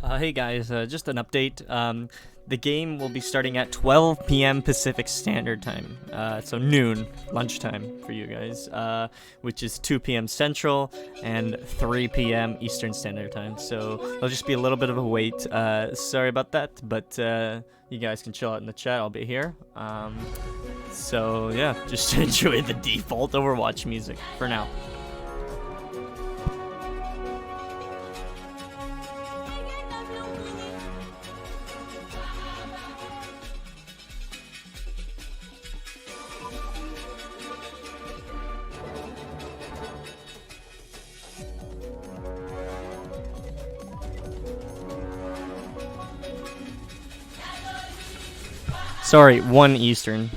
Hey guys, just an update. The game will be starting at 12 p.m. Pacific Standard Time, so noon, lunchtime for you guys, which is 2 p.m. Central and 3 p.m. Eastern Standard Time. So there'll just be a little bit of a wait. Sorry about that, but you guys can chill out in the chat. I'll be here. So yeah, just enjoy the default Overwatch music for now. Sorry, 1 Eastern.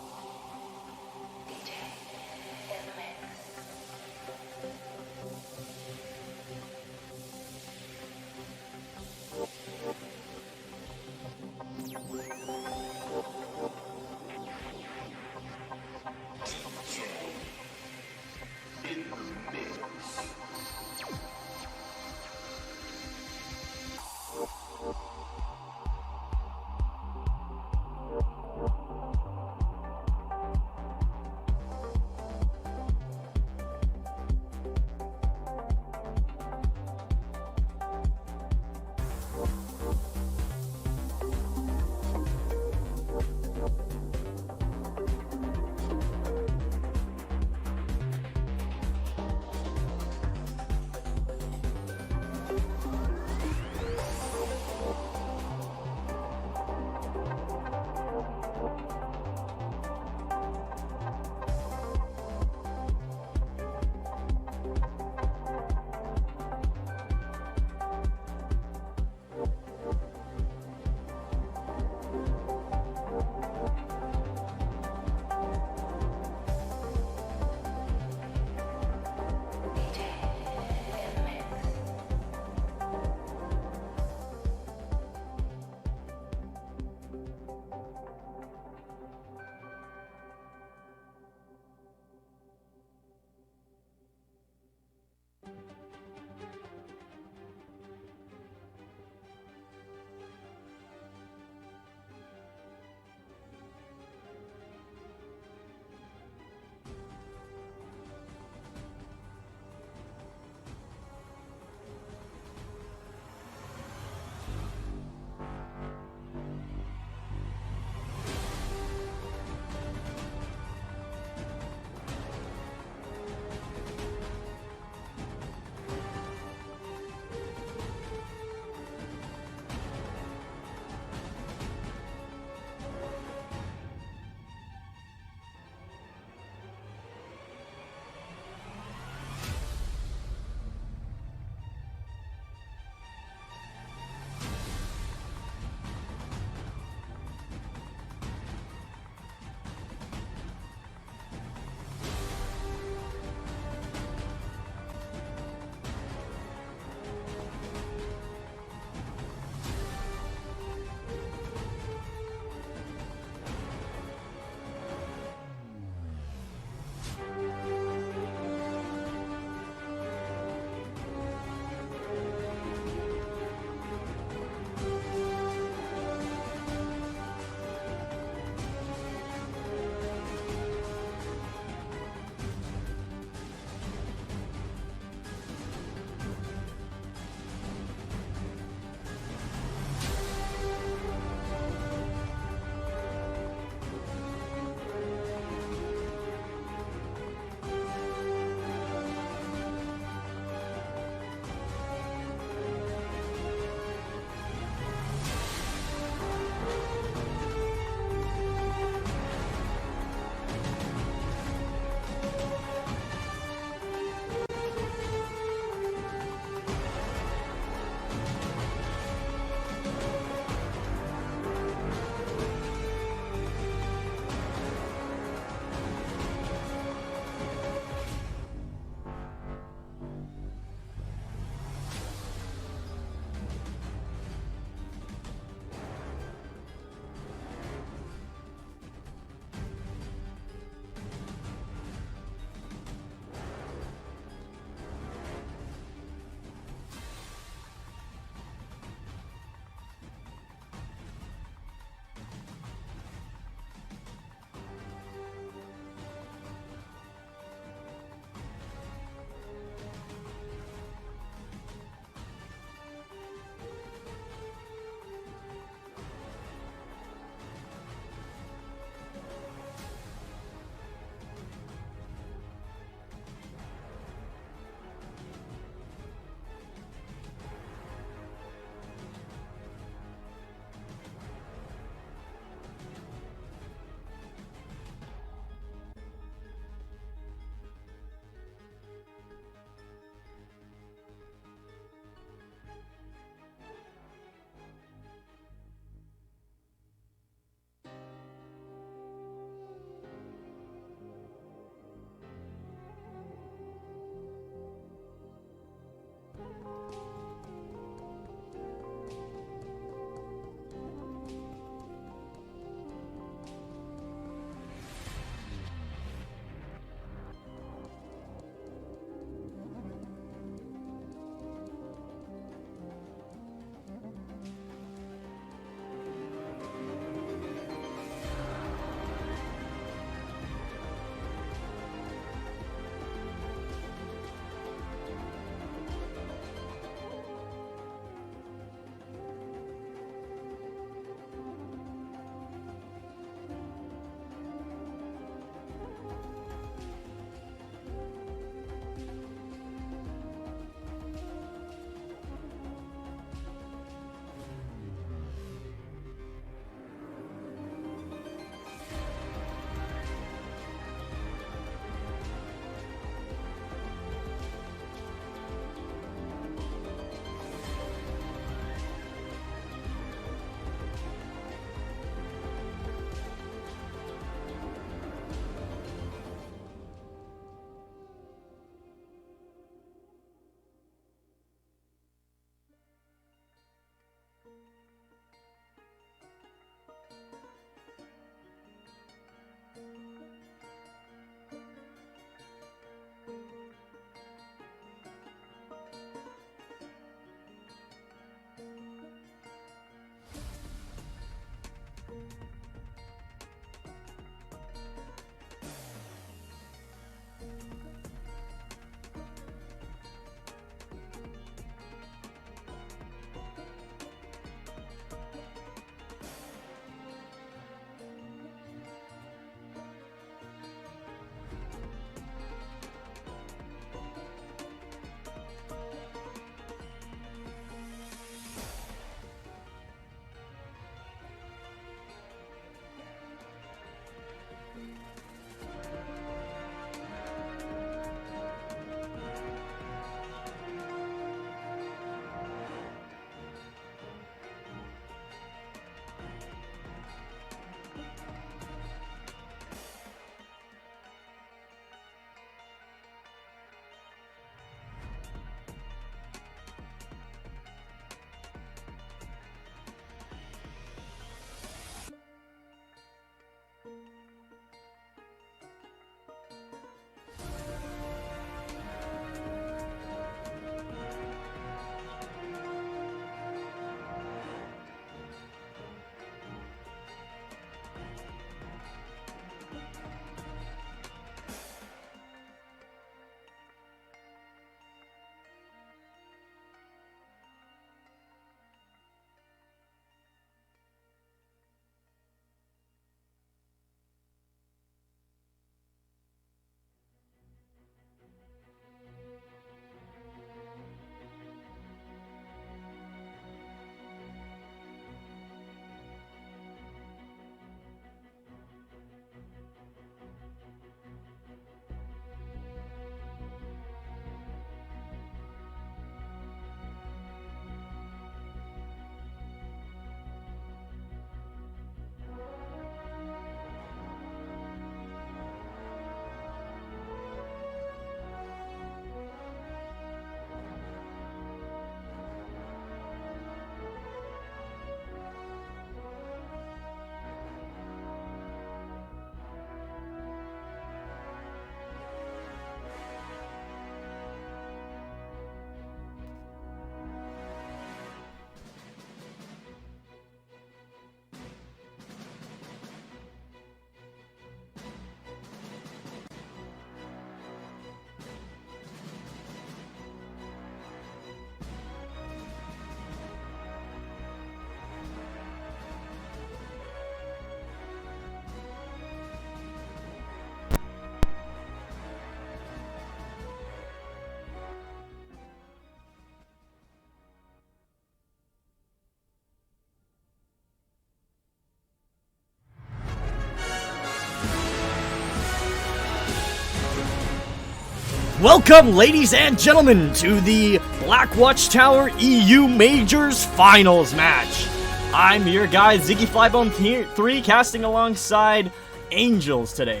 Welcome, ladies and gentlemen, to the Blackwatch Tower EU Majors Finals match. I'm your guy, Ziggy Flybone 3, casting alongside Angels today.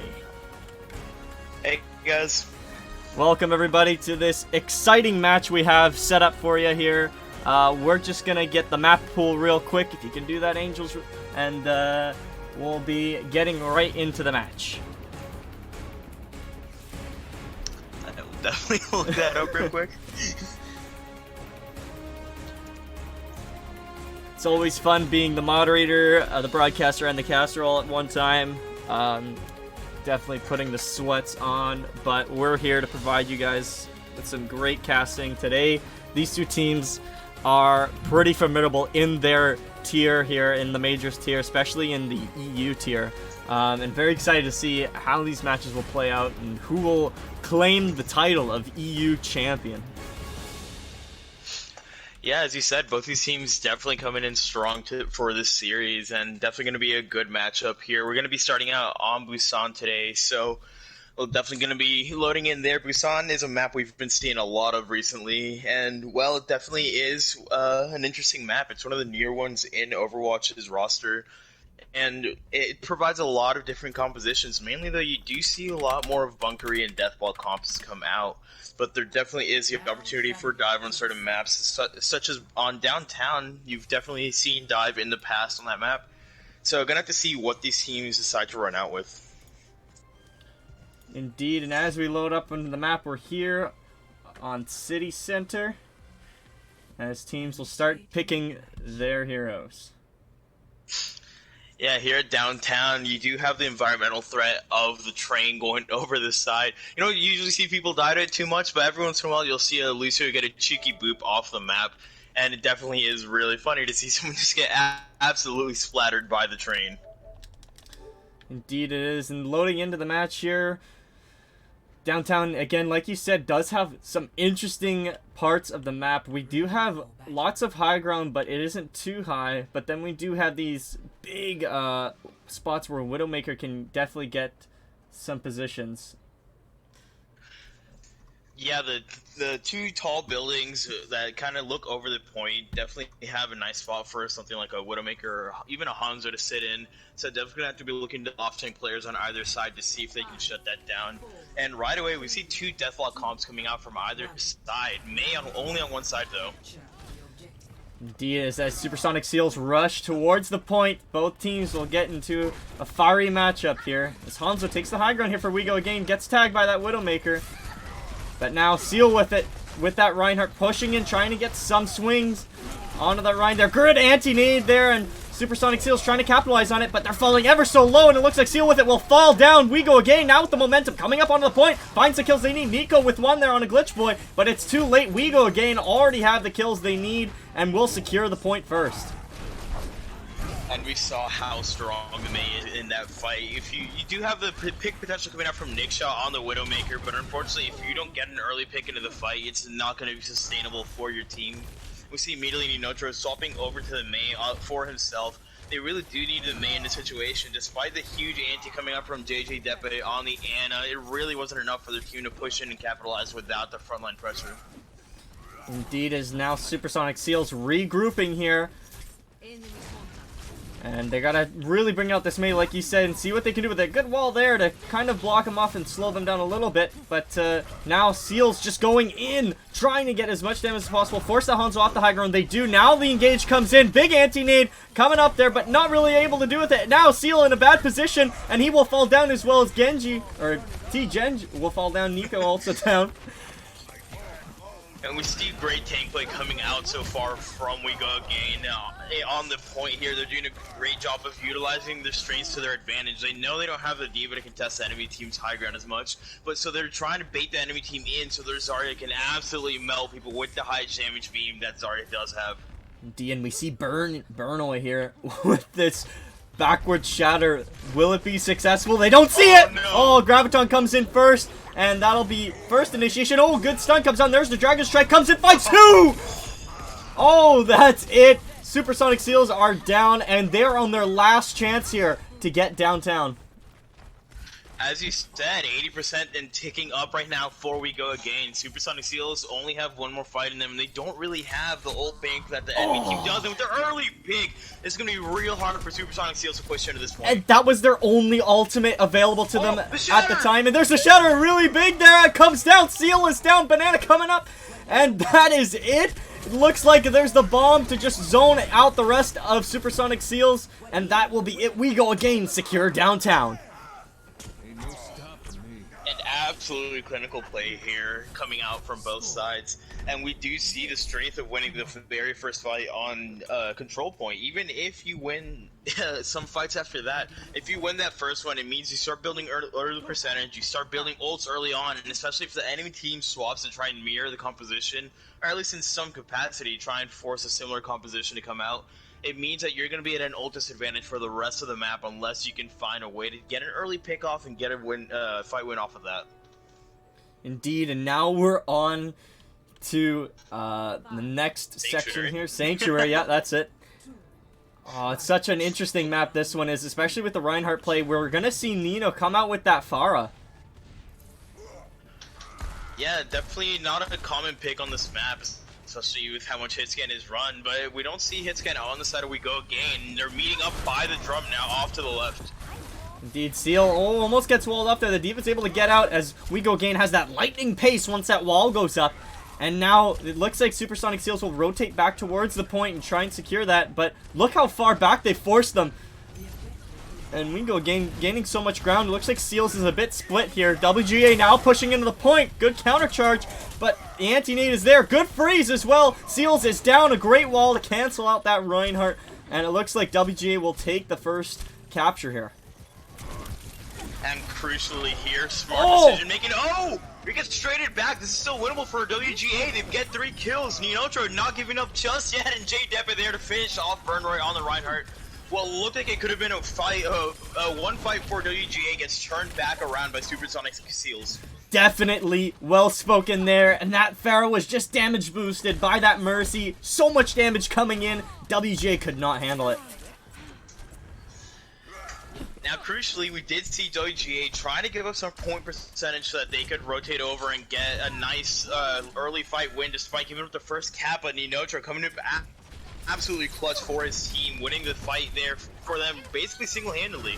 Hey, guys. Welcome, everybody, to this exciting match we have set up for you here. We're just gonna get the map pool real quick, if you can do that, Angels, and we'll be getting right into the match. Definitely look that up real quick. It's always fun being the moderator, the broadcaster, and the caster all at one time. Definitely putting the sweats on, but we're here to provide you guys with some great casting today. These two teams are pretty formidable in their tier here, in the Majors tier, especially in the EU tier. And very excited to see how these matches will play out and who will claim the title of EU champion. Yeah, as you said, both these teams definitely coming in strong for this series, and definitely going to be a good matchup here. We're going to be starting out on Busan today, so we're definitely going to be loading in there. Busan is a map we've been seeing a lot of recently, and, well, it definitely is an interesting map. It's one of the newer ones in Overwatch's roster. And it provides a lot of different compositions. Mainly, though, you do see a lot more of bunkery and deathball comps come out. But there definitely is the opportunity for dive on certain maps, such as on downtown. You've definitely seen dive in the past on that map. So gonna have to see what these teams decide to run out with. Indeed, and as we load up into the map, we're here on City Center, as teams will start picking their heroes. Yeah, here at downtown, you do have the environmental threat of the train going over the side. You don't usually see people die to it too much, but every once in a while you'll see a Lucio get a cheeky boop off the map, and it definitely is really funny to see someone just get absolutely splattered by the train. Indeed it is, and loading into the match here, downtown, again, like you said, does have some interesting parts of the map. We do have lots of high ground, but it isn't too high. But then we do have these big spots where Widowmaker can definitely get some positions. Yeah, the two tall buildings that kind of look over the point definitely have a nice spot for something like a Widowmaker or even a Hanzo to sit in. So definitely going to have to be looking to off-tank players on either side to see if they can shut that down. And right away, we see two Deathlock comps coming out from either side. Only on one side, though. Indeed, as Supersonic Seals rush towards the point, both teams will get into a fiery matchup here. As Hanzo takes the high ground here for We Go Again, gets tagged by that Widowmaker. But now Seal with it, with that Reinhardt pushing in, trying to get some swings onto that Rein there. Good anti-nade there, and Supersonic Seal's trying to capitalize on it, but they're falling ever so low, and it looks like Seal with it will fall down. We Go Again now with the momentum coming up onto the point. Finds the kills they need. Nico with one there on a Glitch Boy, but it's too late. We Go Again already have the kills they need and will secure the point first. And we saw how strong the Mei is in that fight. If you do have the pick potential coming out from Nickshot on the Widowmaker, but unfortunately, if you don't get an early pick into the fight, it's not going to be sustainable for your team. We see immediately Ninotro swapping over to the Mei for himself. They really do need the Mei in this situation. Despite the huge anti coming up from JJ Depe on the Ana, it really wasn't enough for their team to push in and capitalize without the frontline pressure. Indeed, is now Supersonic Seals regrouping here. And they gotta really bring out this Mei, like you said, and see what they can do with a good wall there to kind of block them off and slow them down a little bit. But now Seals just going in, trying to get as much damage as possible, force the Hanzo off the high ground. They do. Now the engage comes in, big anti-nade coming up there, but not really able to do with it. Now Seal in a bad position, and he will fall down as well as Genji, or T-Genji will fall down, Nico also down. And we see great tank play coming out so far from We Go Again. On the point here, they're doing a great job of utilizing their strengths to their advantage. They know they don't have the D.Va to contest the enemy team's high ground as much, but so they're trying to bait the enemy team in so their Zarya can absolutely melt people with the high damage beam that Zarya does have. And we see Burnoy here with this backward shatter. Will it be successful? They don't see it! No. Oh, Graviton comes in first. And that'll be first initiation. Oh, good stun comes on. There's the Dragon Strike. Comes in, fights two! Oh, that's it. Supersonic Seals are down, and they're on their last chance here to get downtown. as you said, 80% and ticking up right now before we go again. Supersonic Seals only have one more fight in them, and they don't really have the ult bank that the enemy team does. And with their early pick, it's going to be real hard for Supersonic Seals to push into this point. And that was their only ultimate available to them at the time. And there's the shatter really big there. It comes down. Seal is down. Banana coming up. And that is it. It looks like there's the bomb to just zone out the rest of Supersonic Seals. And that will be it. We go again. Secure downtown. Absolutely clinical play here coming out from both sides, and we do see the strength of winning the very first fight on control point. Even if you win some fights after that, if you win that first one, it means you start building early percentage, you start building ults early on, and especially if the enemy team swaps to try and mirror the composition, or at least in some capacity try and force a similar composition to come out, it means that you're going to be at an ult disadvantage for the rest of the map unless you can find a way to get an early pick off and get a fight win off of that. Indeed, and now we're on to the next section here. Sanctuary, yeah, that's it. Oh, it's such an interesting map this one is, especially with the Reinhardt play, where we're going to see Nino come out with that Pharah. Yeah, definitely not a common pick on this map, especially with how much hitscan is run, but we don't see hitscan on the side of We Go Again. They're meeting up by the drum now, off to the left. Indeed, Seal almost gets walled up there. The Diva's able to get out as We Go Gain has that lightning pace once that wall goes up. And now it looks like Supersonic Seals will rotate back towards the point and try and secure that. But look how far back they forced them. And We Go Gain gaining so much ground. It looks like Seals is a bit split here. WGA now pushing into the point. Good counter charge, but the anti-nade is there. Good freeze as well. Seals is down. A great wall to cancel out that Reinhardt. And it looks like WGA will take the first capture here. And crucially here, smart decision making. Oh! We get traded back. This is still winnable for WGA. They get 3 kills. Neonotro not giving up just yet, and J-Depa there to finish off Burnroy on the Reinhardt. Well, looked like it could have been a fight. One fight for WGA gets turned back around by Supersonic Seals. Definitely well spoken there, and that Pharah was just damage boosted by that Mercy. So much damage coming in. WGA could not handle it. Now, crucially, we did see WGA trying to give up some point percentage so that they could rotate over and get a nice early fight win despite giving up the first cap. But Ninotro coming in absolutely clutch for his team, winning the fight there for them basically single-handedly.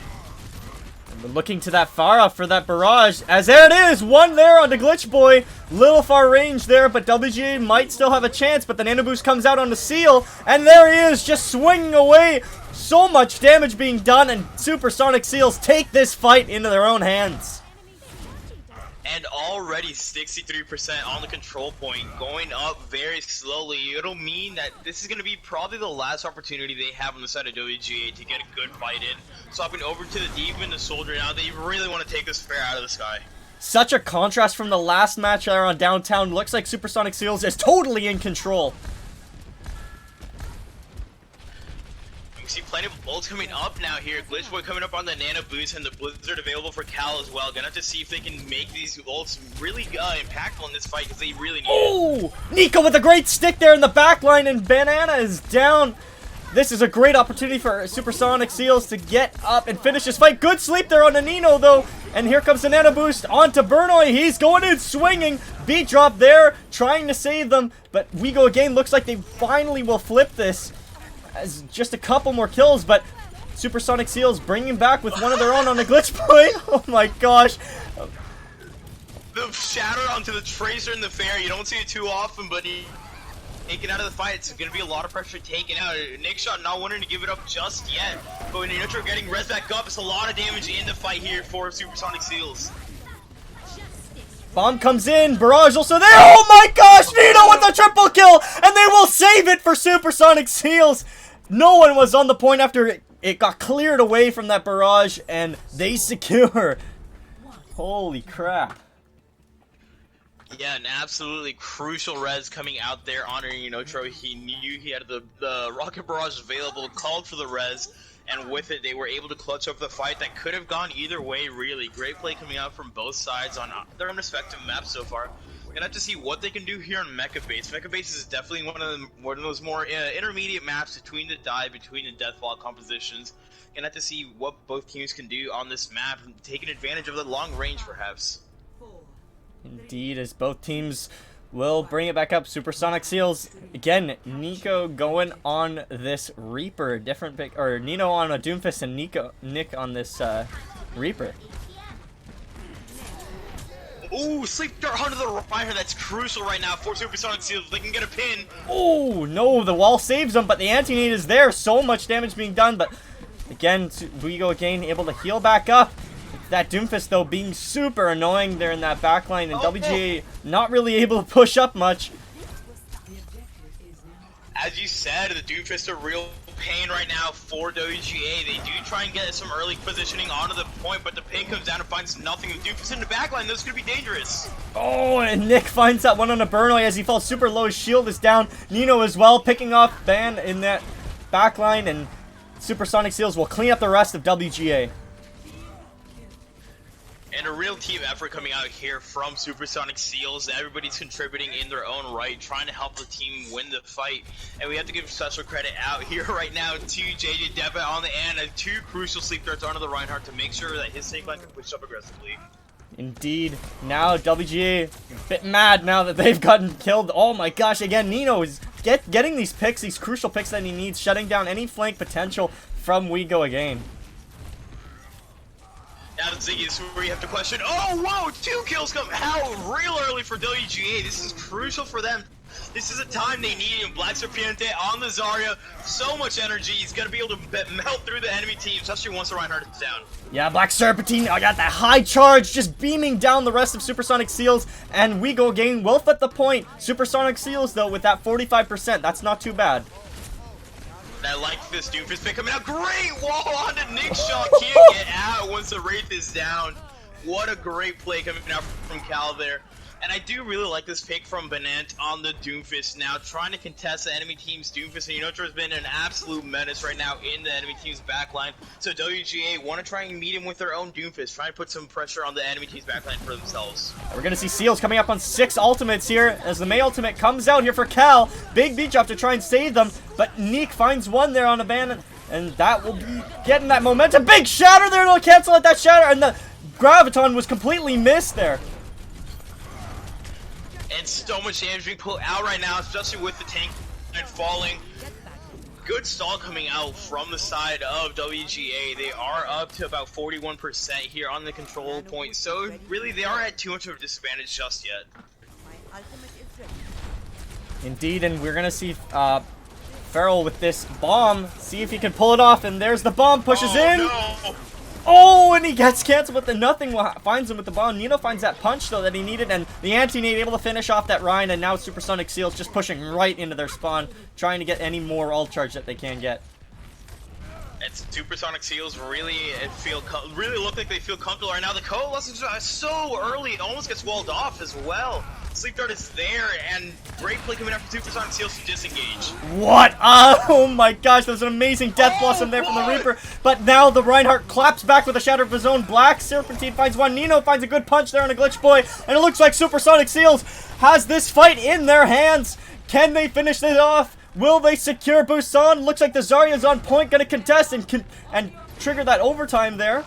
And we're looking to that Pharah for that barrage, as there it is, one there on the Glitch Boy. Little far range there, but WGA might still have a chance, but the Nano Boost comes out on the Seal, and there he is, just swinging away. So much damage being done, and Supersonic Seals take this fight into their own hands. And already 63% on the control point, going up very slowly. It'll mean that this is going to be probably the last opportunity they have on the side of WGA to get a good fight in. Swapping over to the Diva and the Soldier now. They really want to take this fair out of the sky. Such a contrast from the last match there on Downtown. Looks like Supersonic Seals is totally in control. We see plenty of bolts coming up now here. Glitch Boy coming up on the Nano Boost and the Blizzard available for Cal as well. Gonna have to see if they can make these bolts really impactful in this fight because they really need it. Oh! Nico with a great stick there in the back line, and Banana is down. This is a great opportunity for Supersonic Seals to get up and finish this fight. Good sleep there on the Nino though. And here comes the Nano Boost onto Burnroy. He's going in swinging. Beat drop there, trying to save them. But We Go Again looks like they finally will flip this. As just a couple more kills, but Supersonic Seals bringing back with one of their own on the Glitch Boy. Oh my gosh. The shatter onto the Tracer in the fair, you don't see it too often, but he taken out of the fight. It's going to be a lot of pressure taken out. Nick Shot not wanting to give it up just yet, but when Nitro getting res back up, it's a lot of damage in the fight here for Supersonic Seals. Bomb comes in, Barrage also there. Oh my gosh, Nino with the triple kill, and they will save it for Supersonic Seals. No one was on the point after it got cleared away from that Barrage, and they secure. Holy crap. Yeah, an absolutely crucial res coming out there honoring Inotro. He knew he had the Rocket Barrage available, called for the res, and with it they were able to clutch up the fight that could have gone either way really. Great play coming out from both sides on their own respective maps so far. Gonna have to see what they can do here on Mecha Base. Mecha Base is definitely one of those more intermediate maps between the deathball compositions. Gonna have to see what both teams can do on this map, taking advantage of the long range, perhaps. Indeed, as both teams will bring it back up. Supersonic Seals again. Nico going on this Reaper, different pick, or Nino on a Doomfist and Nick on this Reaper. Ooh, sleep dart onto the Reinhardt. That's crucial right now for Supersonic Seals. They can get a pin. Oh no, the wall saves them, but the anti-nade is there. So much damage being done, but again, WGA able to heal back up. That Doomfist though being super annoying there in that backline, and WGA not really able to push up much. As you said, the Doomfist are real pain right now for WGA. They do try and get some early positioning onto the point, but the pin comes down and finds nothing. The Doomfist in the backline, those could be dangerous. Oh, and Nick finds that one on a Burnoy as he falls super low. His shield is down. Nino as well, picking off Ban in that backline, and Supersonic Seals will clean up the rest of WGA. And a real team effort coming out here from Supersonic Seals. Everybody's contributing in their own right, trying to help the team win the fight. And we have to give special credit out here right now to JJ Deba on the end, and 2 crucial sleep darts onto the Reinhardt to make sure that his tank line can push up aggressively. Indeed. Now WGA a bit mad now that they've gotten killed. Oh my gosh, again, Nino is getting these picks, these crucial picks that he needs, shutting down any flank potential from WGA. Now Ziggy, this is where you have to question, oh whoa, 2 kills come out real early for WGA. This is crucial for them. This is a time they need him. Black Serpiente on the Zarya, so much energy. He's gonna be able to melt through the enemy team, especially once the Reinhardt is down. Yeah, Black Serpentine, I got that high charge, just beaming down the rest of Supersonic Seals, and WGA will fit the point. Supersonic Seals, though, with that 45%, that's not too bad. I like this Doomfist pick coming out. Great wall onto Nick Shaw. Can't get out once the Wraith is down. What a great play coming out from Cal there. And I do really like this pick from Benant on the Doomfist now, trying to contest the enemy team's Doomfist. And Yinotra has been an absolute menace right now in the enemy team's backline. So WGA want to try and meet him with their own Doomfist, trying to put some pressure on the enemy team's backline for themselves. We're going to see Seals coming up on 6 ultimates here as the May ultimate comes out here for Cal. Big beat drop to try and save them, but Neek finds one there on a ban, and that will be getting that momentum. Big shatter there to cancel out that shatter, and the Graviton was completely missed there. And so much damage being pulled out right now, especially with the tank and falling. Good stall coming out from the side of WGA. They are up to about 41% here on the control point, so really they are at too much of a disadvantage just yet. Indeed, and we're gonna see Farrell with this bomb, see if he can pull it off, and there's the bomb, pushes in. No. Oh, and he gets canceled, but nothing finds him with the bomb. Nino finds that punch, though, that he needed, and the anti-nade able to finish off that Ryan, and now Supersonic Seals just pushing right into their spawn, trying to get any more ult charge that they can get. And Supersonic Seals really look like they feel comfortable right now. The Coalescence is so early, it almost gets walled off as well. Sleep Dart is there, and great play coming out from Supersonic Seals to disengage. What? Oh my gosh, there's an amazing Death Blossom there from the Reaper, but now the Reinhardt claps back with a shatter of his own. Black Serpentine finds one, Nino finds a good punch there on a Glitch Boy, and it looks like Supersonic Seals has this fight in their hands. Can they finish it off? Will they secure Busan? Looks like the Zarya's on point, gonna contest and trigger that overtime there.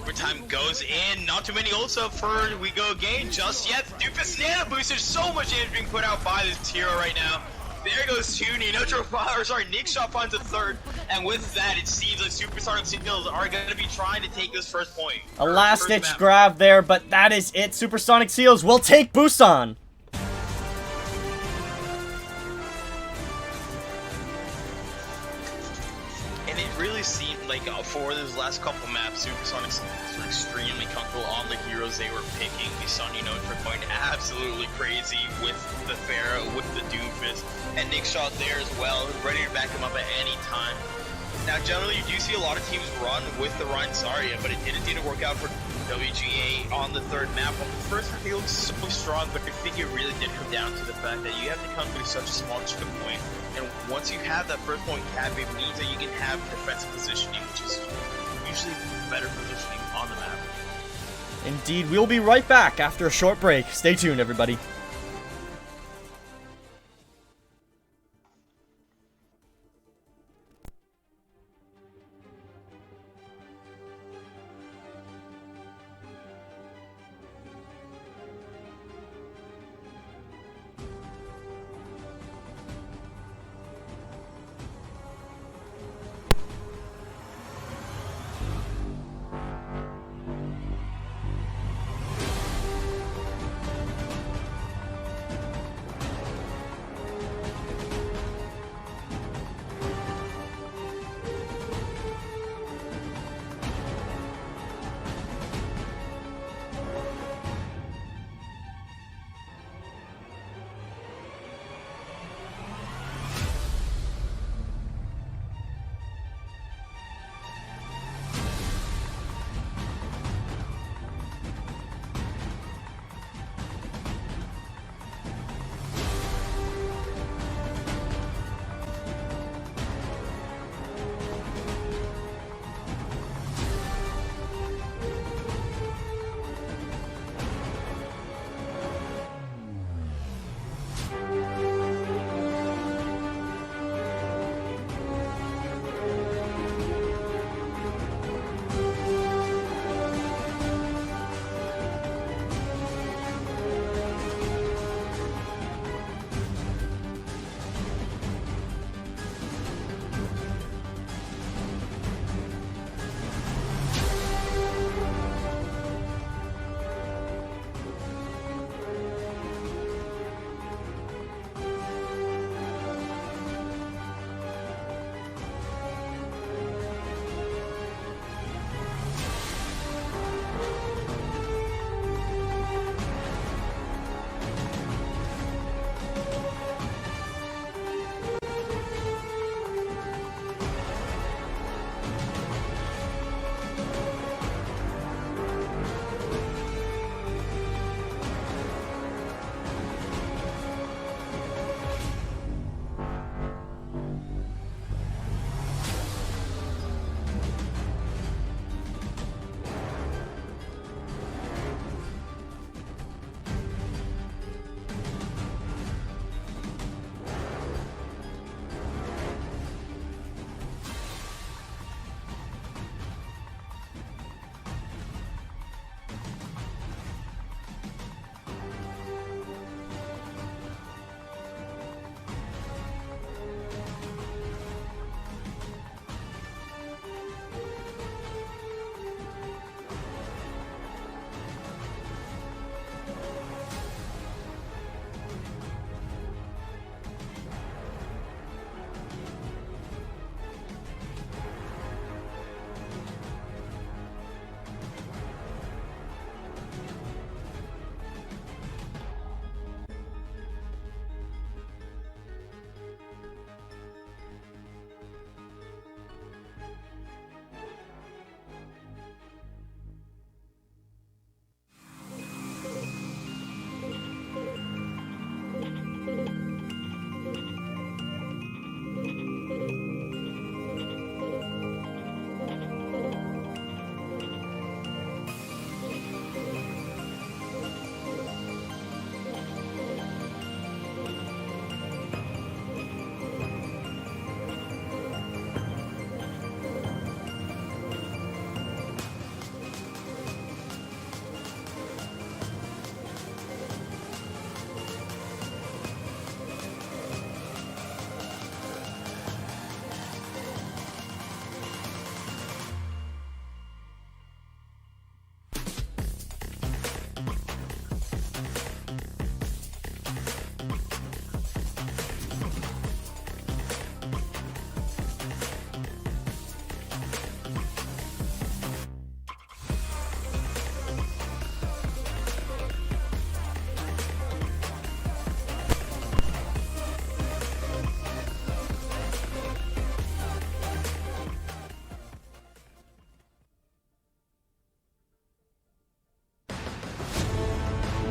Overtime goes in. Not too many ults up for WGA just yet. Doofus Nano Boost. There's so much damage being put out by this hero right now. There goes two. Nick Shaw finds a third. And with that, it seems like Supersonic Seals are going to be trying to take this first point. A last-ditch grab there, but that is it. Supersonic Seals will take Busan. And it really seemed like for those last couple maps, Supersonic Seals were extremely comfortable on the heroes they were picking. We saw Ninotra going absolutely crazy with the Pharah, with the Doomfist, and Nick Shaw there as well, ready to back him up at any time. Now, generally, you do see a lot of teams run with the Ryan Zarya, but it didn't work out for WGA on the third map. Well, the first one feels so strong, but I think it really did come down to the fact that you have to come through such a small choke point. And once you have that first point cap, it means that you can have defensive positioning, which is usually better positioning on the map. Indeed, we'll be right back after a short break. Stay tuned, everybody.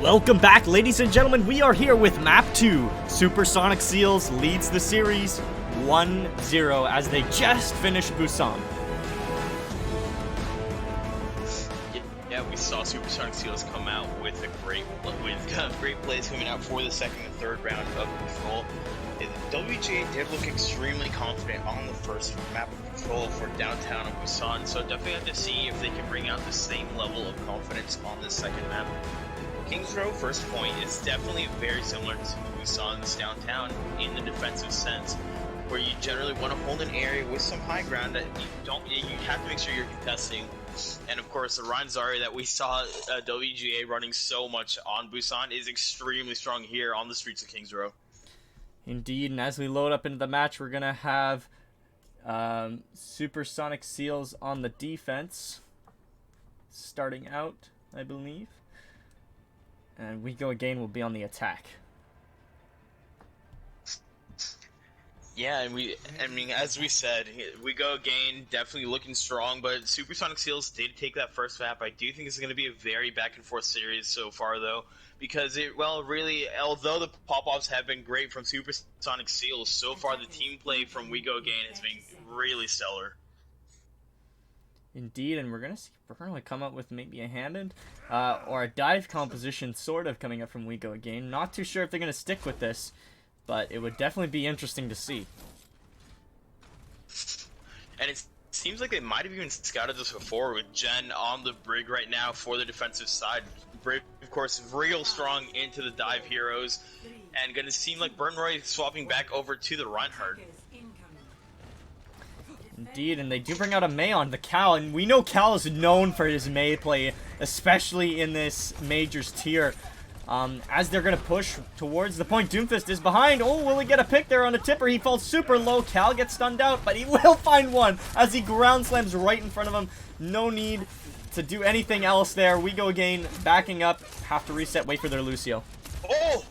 Welcome back, ladies and gentlemen. We are here with Map 2. Supersonic Seals leads the series 1-0 as they just finished Busan. Yeah, we saw Supersonic Seals come out with great plays coming out for the second and third round of Control. WGA did look extremely confident on the first map of Control for downtown of Busan, so definitely have to see if they can bring out the same level of confidence on this second map. Kings Row first point is definitely very similar to Busan's downtown in the defensive sense, where you generally want to hold an area with some high ground that you have to make sure you're contesting. And of course, the Rheinzari that we saw WGA running so much on Busan is extremely strong here on the streets of Kings Row. Indeed, and as we load up into the match, we're going to have Supersonic Seals on the defense, starting out, I believe. And We Go Again will be on the attack. Yeah, and as we said, We Go Again definitely looking strong, but Supersonic Seals did take that first map. I do think it's going to be a very back and forth series so far, though, because really, although the pop-offs have been great from Supersonic Seals, so far the team play from We Go Again has been really stellar. Indeed, and we're going to come up with maybe a hand or a dive composition sort of coming up from We Go Again. Not too sure if they're going to stick with this, but it would definitely be interesting to see. And it seems like they might have even scouted this before with Jen on the Brig right now for the defensive side. Brig, of course, real strong into the dive heroes, and going to seem like Burnroy swapping back over to the Reinhardt. Indeed, and they do bring out a Mei on the Cal, and we know Cal is known for his Mei play, especially in this Majors tier. As they're going to push towards the point, Doomfist is behind. Oh, will he get a pick there on a tipper? He falls super low. Cal gets stunned out, but he will find one as he ground slams right in front of him. No need to do anything else there. We Go Again, backing up. Have to reset, wait for their Lucio. Oh!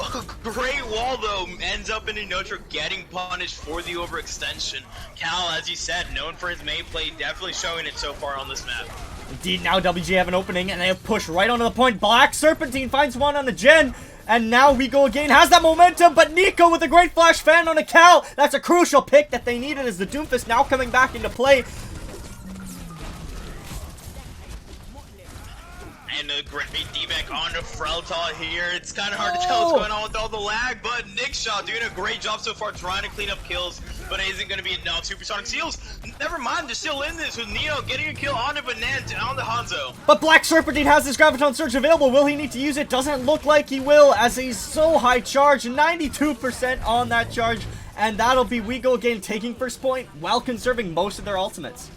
A great wall, though, ends up in a neutral, getting punished for the overextension. Cal, as you said, known for his Mei play, definitely showing it so far on this map. Indeed, now WG have an opening, and they push right onto the point. Black Serpentine finds one on the Gen, and now We Go Again has that momentum, but Nico with a great flash fan on a Cal. That's a crucial pick that they needed as the Doomfist now coming back into play. And a great D-back on to Freltal here. It's kind of hard to tell what's going on with all the lag, but Nickshot doing a great job so far trying to clean up kills, but it isn't going to be enough. Supersonic Seals, never mind, they're still in this with Neo getting a kill on the Banant on the Hanzo. But Black Serpentine has this Graviton Surge available. Will he need to use it? Doesn't look like he will, as he's so high charge, 92% on that charge, and that'll be We Go Again taking first point while conserving most of their ultimates.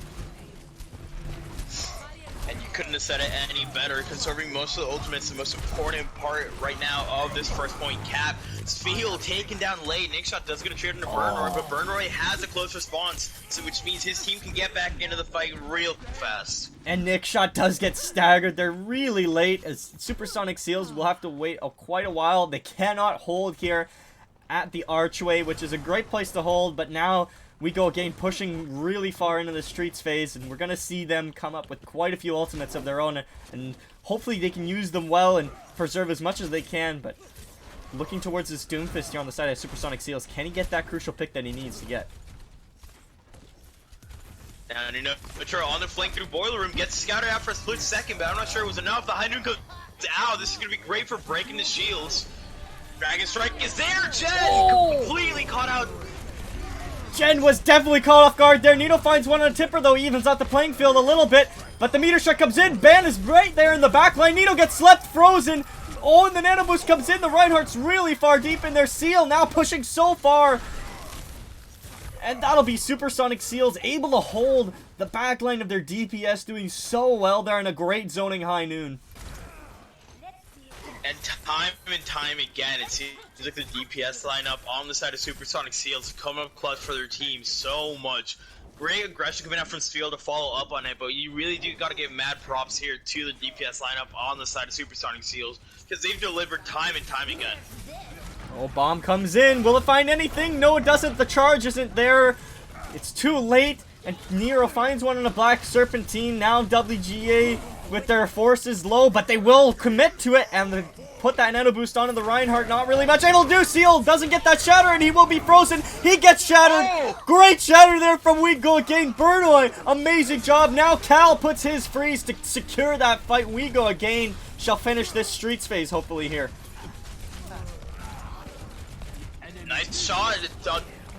And you couldn't have said it any better. Conserving most of the ultimates, the most important part right now of this first point cap. Spiel taken down late. Nickshot does get a trade into Burnroy, but Burnroy has a close response, so which means his team can get back into the fight real fast. And Nickshot does get staggered. They're really late, as Supersonic Seals will have to wait quite a while. They cannot hold here at the archway, which is a great place to hold, but now We Go Again pushing really far into the streets phase, and we're going to see them come up with quite a few ultimates of their own, and hopefully they can use them well and preserve as much as they can. But looking towards this Doomfist here on the side of Supersonic Seals, can he get that crucial pick that he needs to get? And Metro on the flank through Boiler Room, gets scouted out for a split second, but I'm not sure it was enough. The High Noon goes out. This is going to be great for breaking the shields. Dragon Strike is there. Jen completely caught out. Jen was definitely caught off guard there. Nito finds one on a tipper, though. He evens out the playing field a little bit. But the meter strike comes in. Ban is right there in the back line. Nito gets left frozen. Oh, and the Nano Boost comes in. The Reinhardt's really far deep in their Seal. Now pushing so far. And that'll be Supersonic Seals able to hold the back line of their DPS, doing so well there in a great zoning High Noon. And time again, it seems like the DPS lineup on the side of Supersonic Seals come up clutch for their team so much. Great aggression coming out from Spiel to follow up on it, but you really do got to give mad props here to the DPS lineup on the side of Supersonic Seals, because they've delivered time and time again. Oh, bomb comes in. Will it find anything? No, it doesn't. The charge isn't there. It's too late. And Nero finds one on a Black Serpentine. Now WGA with their forces low, but they will commit to it and put that nano boost onto the Reinhardt. Not really much able to do. Seal doesn't get that shatter, and he will be frozen. He gets shattered. Great shatter there from We Go Again. Burnoy, amazing job. Now Cal puts his freeze to secure that fight. We Go Again shall finish this Streets phase, hopefully, here. Nice shot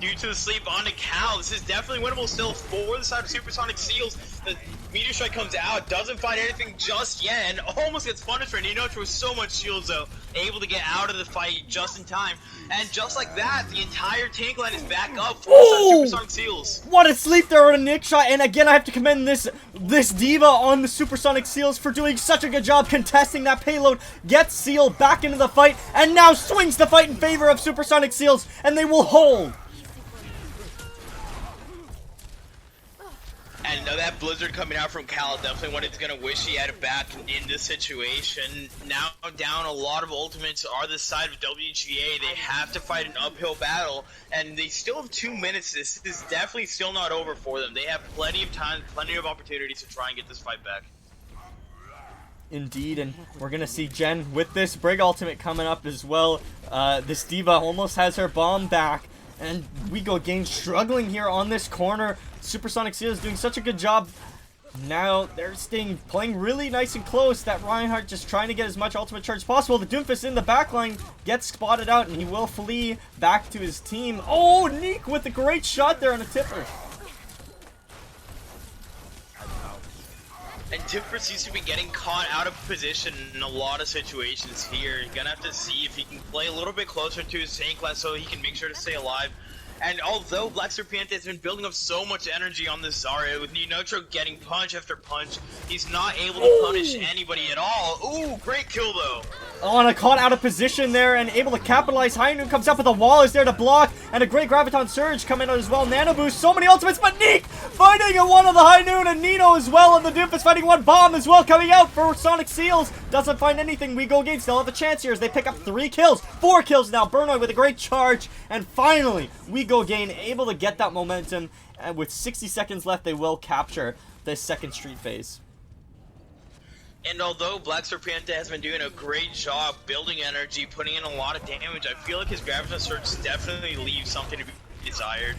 due to the sleep onto Cal. This is definitely winnable still for the side of Supersonic Seals. The meteor strike comes out, doesn't find anything just yet, and almost gets punished for Ninocho with so much shields though, able to get out of the fight just in time. And just like that, the entire tank line is back up for Supersonic Seals. What a sleep there on a Nick shot, and again I have to commend this Diva on the Supersonic Seals for doing such a good job contesting that payload, gets Seal back into the fight, and now swings the fight in favor of Supersonic Seals, and they will hold. And that blizzard coming out from Cal, definitely one is gonna wish he had it back in this situation. Now down a lot of ultimates are the side of WGA. They have to fight an uphill battle, and they still have 2 minutes. This is definitely still not over for them. They have plenty of time, plenty of opportunities to try and get this fight back. Indeed, and we're gonna see Jen with this Brig ultimate coming up as well. This Diva almost has her bomb back, and We Go Again struggling here on this corner. Supersonic Seals doing such a good job. Now they're playing really nice and close. That Reinhardt just trying to get as much ultimate charge as possible. The Doomfist in the backline gets spotted out, and he will flee back to his team. Oh, Neek with a great shot there on a tipper. And Tipper seems to be getting caught out of position in a lot of situations here. You're gonna have to see if he can play a little bit closer to his tank class so he can make sure to stay alive. And although Black Serpiente has been building up so much energy on this Zarya, with Ninocho getting punch after punch, he's not able to punish anybody at all. Ooh, great kill though. Oh, and a caught out of position there and able to capitalize. High Noon comes up with a wall, is there to block, and a great Graviton Surge coming out as well. Nano Boost, so many ultimates, but Neek fighting a one of the High Noon, and Nino as well, and the Doomfist fighting one bomb as well coming out for Sonic Seals. Doesn't find anything. We Go Again still have a chance here as they pick up 3 kills. 4 kills now. Burnoy with a great charge, and finally, We Go Again able to get that momentum, and with 60 seconds left, they will capture this second street phase. And although Black Serpiente has been doing a great job building energy, putting in a lot of damage, I feel like his Graviton Surge definitely leaves something to be desired.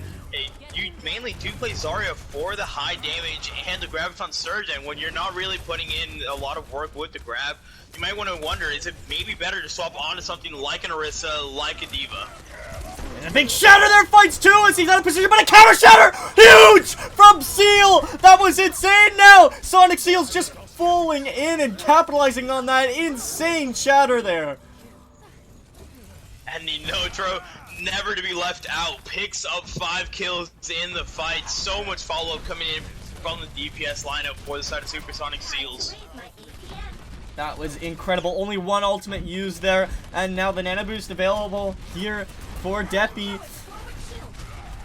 You mainly do play Zarya for the high damage and the Graviton Surge, and when you're not really putting in a lot of work with the grab, you might want to wonder, is it maybe better to swap onto something like an Orisa, like a Diva? And a big shatter there fights too as he's out of position, but a counter shatter! Huge from Seal! That was insane now! Sonic Seals just falling in and capitalizing on that insane shatter there. And Ninotro, never to be left out, picks up 5 kills in the fight. So much follow-up coming in from the DPS lineup for the side of Supersonic Seals. That was incredible. Only 1 ultimate used there, and now the Nano Boost available here for Deppy.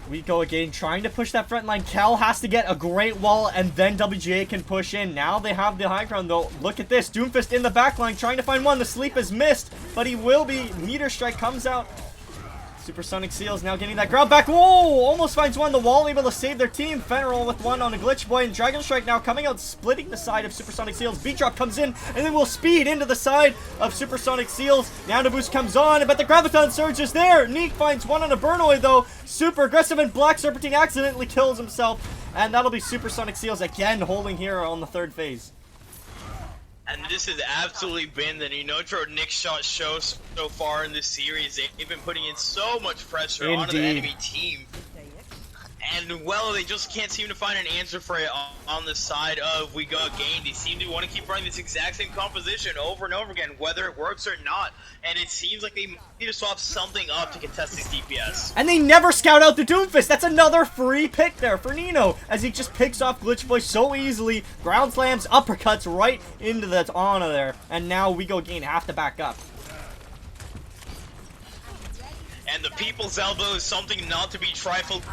We Go Again trying to push that front line. Cal has to get a great wall, and then WGA can push in. Now they have the high ground though. Look at this. Doomfist in the back line trying to find one. The sleep is missed, but he will be. Meteor Strike comes out. Supersonic Seals now getting that ground back. Whoa! Almost finds one. The wall able to save their team. Fenrir with one on a Glitch Boy, and Dragon Strike now coming out, splitting the side of Supersonic Seals. Beat Drop comes in, and then will speed into the side of Supersonic Seals. Nano Boost comes on, but the Graviton Surge is there. Neek finds one on a Burnoy though. Super aggressive, and Black Serpentine accidentally kills himself, and that'll be Supersonic Seals again holding here on the 3rd phase. And this has absolutely been the Ninotro Nick Shot show so far in this series. They've been putting in so much pressure onto the enemy team. And, well, they just can't seem to find an answer for it on the side of We Go Again. They seem to want to keep running this exact same composition over and over again, whether it works or not. And it seems like they need to swap something up to contest these DPS. And they never scout out the Doomfist. That's another free pick there for Nino, as he just picks off Glitch Boy so easily. Ground slams, uppercuts right into the Ana there. And now We Go Again have to back up. And the People's Elbow is something not to be trifled.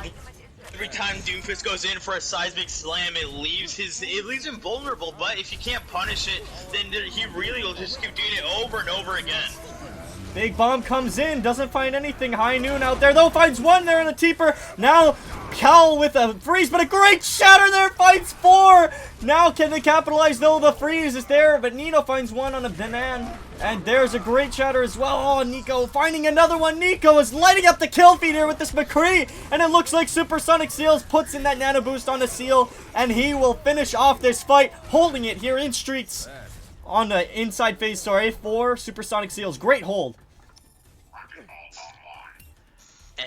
Every time Doomfist goes in for a seismic slam, it leaves him vulnerable, but if you can't punish it, then he really will just keep doing it over and over again. Big Bomb comes in, doesn't find anything. High Noon out there though, finds one there in the Teeper. Now Cal with a freeze, but a great shatter there, finds 4. Now can they capitalize though? The freeze is there, but Nino finds one on a Banan. And there's a great shatter as well. Oh, Nico finding another one. Nico is lighting up the kill feed here with this McCree. And it looks like Supersonic Seals puts in that nano boost on the Seal. And he will finish off this fight, holding it here in streets. On the inside phase, sorry, for Supersonic Seals. Great hold.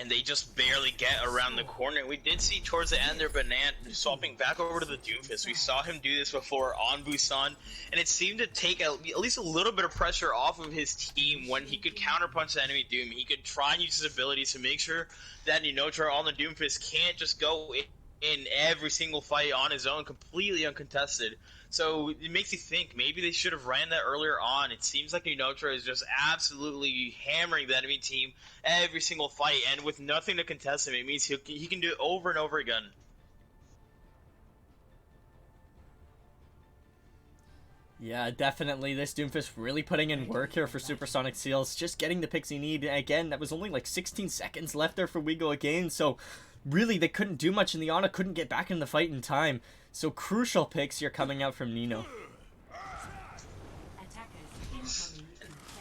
And they just barely get around the corner. We did see towards the end there Banan swapping back over to the Doomfist. We saw him do this before on Busan, and it seemed to take at least a little bit of pressure off of his team when he could counterpunch the enemy Doom. He could try and use his abilities to make sure that Ninotra on the Doomfist can't just go in every single fight on his own, completely uncontested. So it makes you think maybe they should have ran that earlier on. It seems like Ninotra is just absolutely hammering the enemy team every single fight, and with nothing to contest him, it means he can do it over and over again. Yeah, definitely. This Doomfist really putting in work here for Supersonic Seals. Just getting the picks he need. Again, that was only like 16 seconds left there for WeGo again, so really they couldn't do much, and the Ana couldn't get back in the fight in time. So crucial picks here coming out from Nino.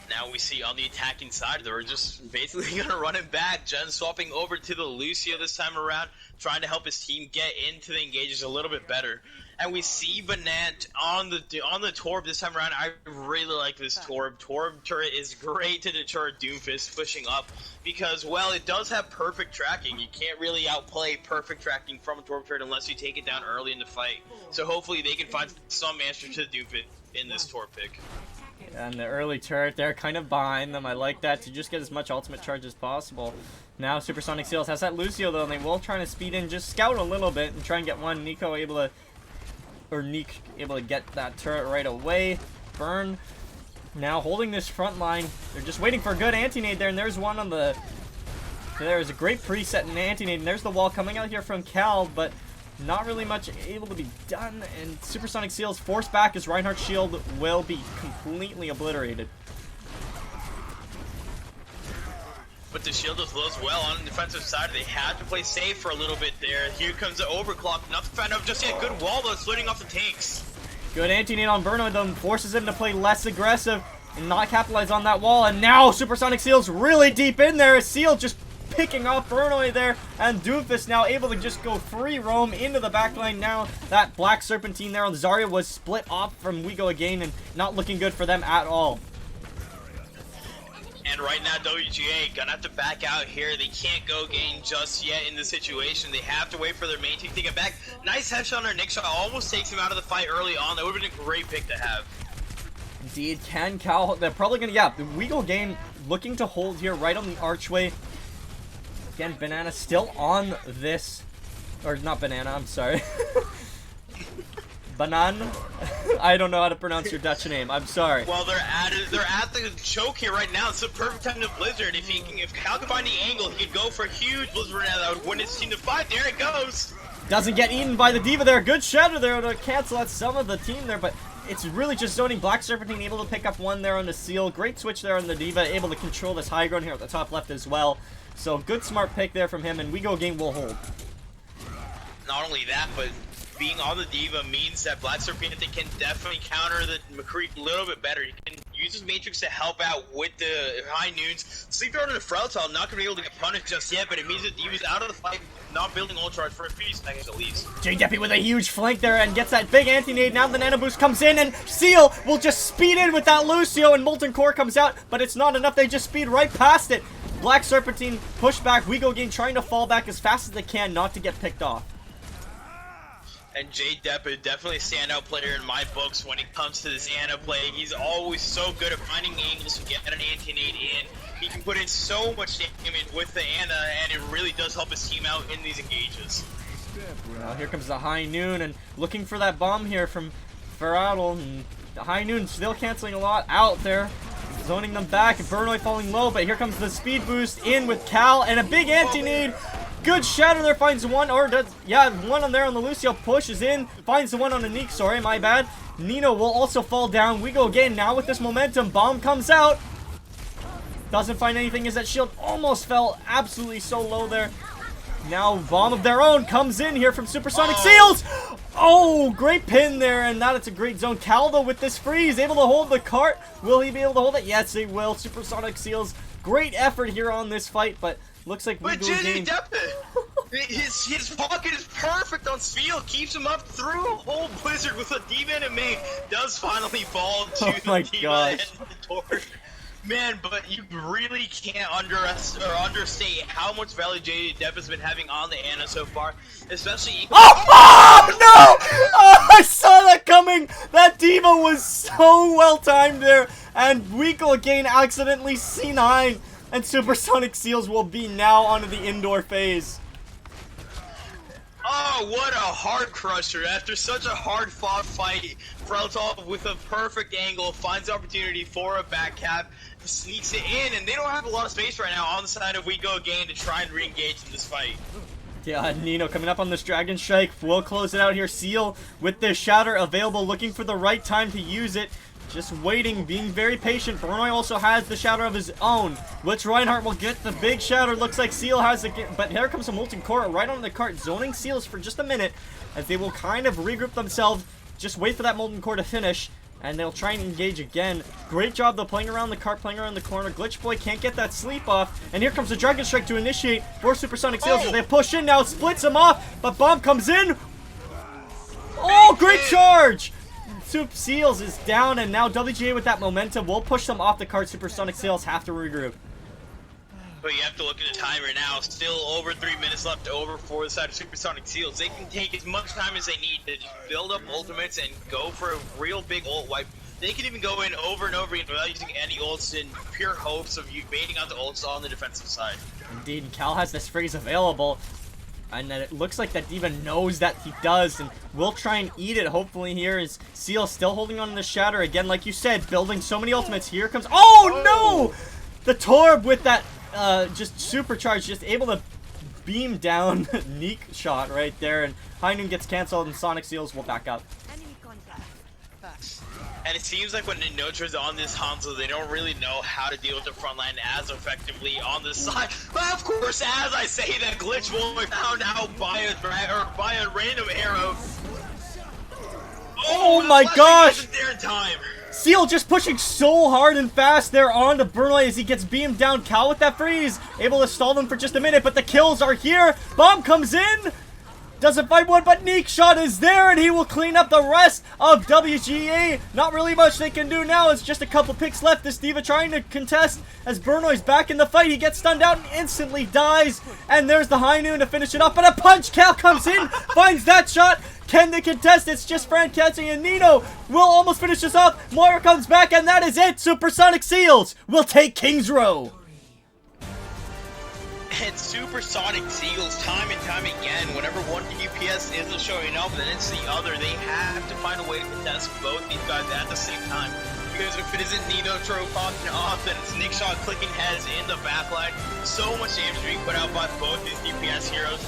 Now we see on the attacking side, they're just basically going to run him back. Jen swapping over to the Lucio this time around, trying to help his team get into the engages a little bit better. And we see Banant on the Torb this time around. I really like this Torb. Torb turret is great to deter Doomfist pushing up because, well, it does have perfect tracking. You can't really outplay perfect tracking from a Torb turret unless you take it down early in the fight. So hopefully they can find some answer to the Doomfist in this Torb pick. And the early turret there, kind of behind them. I like that to just get as much ultimate charge as possible. Now Supersonic Seals has that Lucio though, and they will try to speed in, just scout a little bit and try and get one. Nico able to, or Neek able to get that turret right away. Burn now holding this front line. They're just waiting for a good anti-nade there, and there's one on the, there's a great preset in anti-nade, and there's the wall coming out here from Cal, but not really much able to be done, and Supersonic Seals forced back as Reinhardt's shield will be completely obliterated. But the shield is low as well on the defensive side. They had to play safe for a little bit there. Here comes the overclock. Nothing found out just yet. Good wall though, splitting off the tanks. Good anti-nade on Burno though, forces him to play less aggressive and not capitalize on that wall. And now Supersonic Seals really deep in there. Seal just picking off Burnoy there, and Doomfist now able to just go free roam into the backline. Now that Black Serpentine there on Zarya was split off from WeGo again, and not looking good for them at all. And right now WGA gonna have to back out here. They can't go gain just yet in this situation. They have to wait for their main team to get back. Nice headshot on our Nick shot, almost takes him out of the fight early on. That would have been a great pick to have. Indeed, can Cal, they're probably gonna, yeah, the WeGo game looking to hold here right on the archway. Again, Banana still on this, or not Banana, I'm sorry. Banan? I don't know how to pronounce your Dutch name, I'm sorry. Well, they're at the choke here right now. It's the perfect time to Blizzard. If Cal can find the angle, he could go for a huge Blizzard now that would win his team to 5. There it goes! Doesn't get eaten by the Diva there. Good shatter there to cancel out some of the team there, but it's really just zoning. Black Serpentine able to pick up one there on the Seal. Great switch there on the Diva, able to control this high ground here at the top left as well. So good smart pick there from him, and WeGo game will hold. Not only that, but being on the Diva means that Black Serpentine can definitely counter the McCree a little bit better. He can use his Matrix to help out with the high noons. Sleep Throw to the Freltal, not going to be able to get punished just yet, but it means that Diva's out of the fight, not building ult charge for a few seconds at least. J-Deppy with a huge flank there and gets that big anti-nade. Now the Nano Boost comes in, and Seal will just speed in with that Lucio, and Molten Core comes out, but it's not enough. They just speed right past it. Black Serpentine push back. WeGo game trying to fall back as fast as they can not to get picked off. And J-Depp is definitely a standout player in my books when it comes to this Ana play. He's always so good at finding angles to get an anti-nade in. He can put in so much damage with the Ana, and it really does help his team out in these engages. Now here comes the High Noon, and looking for that bomb here from Ferradal. And the High Noon still canceling a lot out there. Zoning them back, and Burnoy falling low, but here comes the speed boost in with Cal, and a big anti-nade. Good shatter there, finds one, or does, yeah, one on there on the Lucio, pushes in, finds the one on the Neek, sorry, my bad. Nino will also fall down. WeGo again, now with this momentum, bomb comes out. Doesn't find anything as that shield almost fell absolutely so low there. Now bomb of their own comes in here from Supersonic Seals. Oh, great pin there, and now it's a great zone. Caldo with this freeze, able to hold the cart. Will he be able to hold it? Yes, he will. Supersonic Seals, great effort here on this fight, but looks like we do a game. His pocket is perfect on Spiel, keeps him up through a whole blizzard with a D.Va and a main. Does finally fall to the D.Va and the torch. Man, but you really can't understate how much value Dev has been having on the Ana so far, especially. Oh no! Oh, I saw that coming. That D.Va was so well timed there, and Weekle again accidentally C9, and Supersonic Seals will be now onto the indoor phase. Oh, what a hard crusher. After such a hard fought fight, Freltov with a perfect angle finds opportunity for a back cap, sneaks it in, and they don't have a lot of space right now on the side of We Go Again to try and re-engage in this fight. Yeah, Nino coming up on this Dragon Strike. We'll close it out here. Seal with the Shatter available, looking for the right time to use it. Just waiting, being very patient. Brunoy also has the Shatter of his own, which Reinhardt will get the big Shatter. Looks like Seal has it, but here comes a Molten Core right on the cart, zoning Seals for just a minute, as they will kind of regroup themselves, just wait for that Molten Core to finish, and they'll try and engage again. Great job though, playing around the cart, playing around the corner. Glitch Boy can't get that sleep off, and here comes the Dragon Strike to initiate for Supersonic Seals as they push in now, splits him off, but Bomb comes in. Oh, great charge! Soup Seals is down, and now WGA with that momentum will push them off the cart. Supersonic Seals have to regroup. But you have to look at the timer now. Still over 3 minutes left over for the side of Supersonic Seals. They can take as much time as they need to just build up ultimates and go for a real big ult wipe. They can even go in over and over again without using any ults in pure hopes of you baiting out the ults on the defensive side. Indeed, Cal has this freeze available. And then it looks like that D.Va knows that he does, and will try and eat it, hopefully here. Is Seal still holding on to the Shatter? Again, like you said, building so many ultimates. Here comes... Oh, no! The Torb with that just supercharged, just able to beam down Neek shot right there. And High Noon gets canceled, and Sonic Seals will back up. And it seems like when Ninotra's on this Hanzo, they don't really know how to deal with the front line as effectively on the side. But of course, as I say, that Glitch will be found out by a random arrow. Oh my gosh! There in time. Seal just pushing so hard and fast there on to Brunoy as he gets beamed down. Cal with that freeze, able to stall them for just a minute, but the kills are here. Bomb comes in. Doesn't find one, but Neek shot is there, and he will clean up the rest of WGA. Not really much they can do now. It's just a couple picks left. This D.Va trying to contest as Brunoy's back in the fight. He gets stunned out and instantly dies. And there's the High Noon to finish it off. But a punch. Cal comes in, finds that shot. Can they contest? It's just Fran Katzi, and Nino will almost finish this off. Moira comes back, and that is it. Supersonic Seals will take King's Row. And Supersonic Seals, time and time again, whenever one DPS isn't showing up, then it's the other. They have to find a way to contest both these guys at the same time. Because if it isn't Ninotro popping off, then it's Nick Shot clicking heads in the backline. So much damage being put out by both these DPS heroes.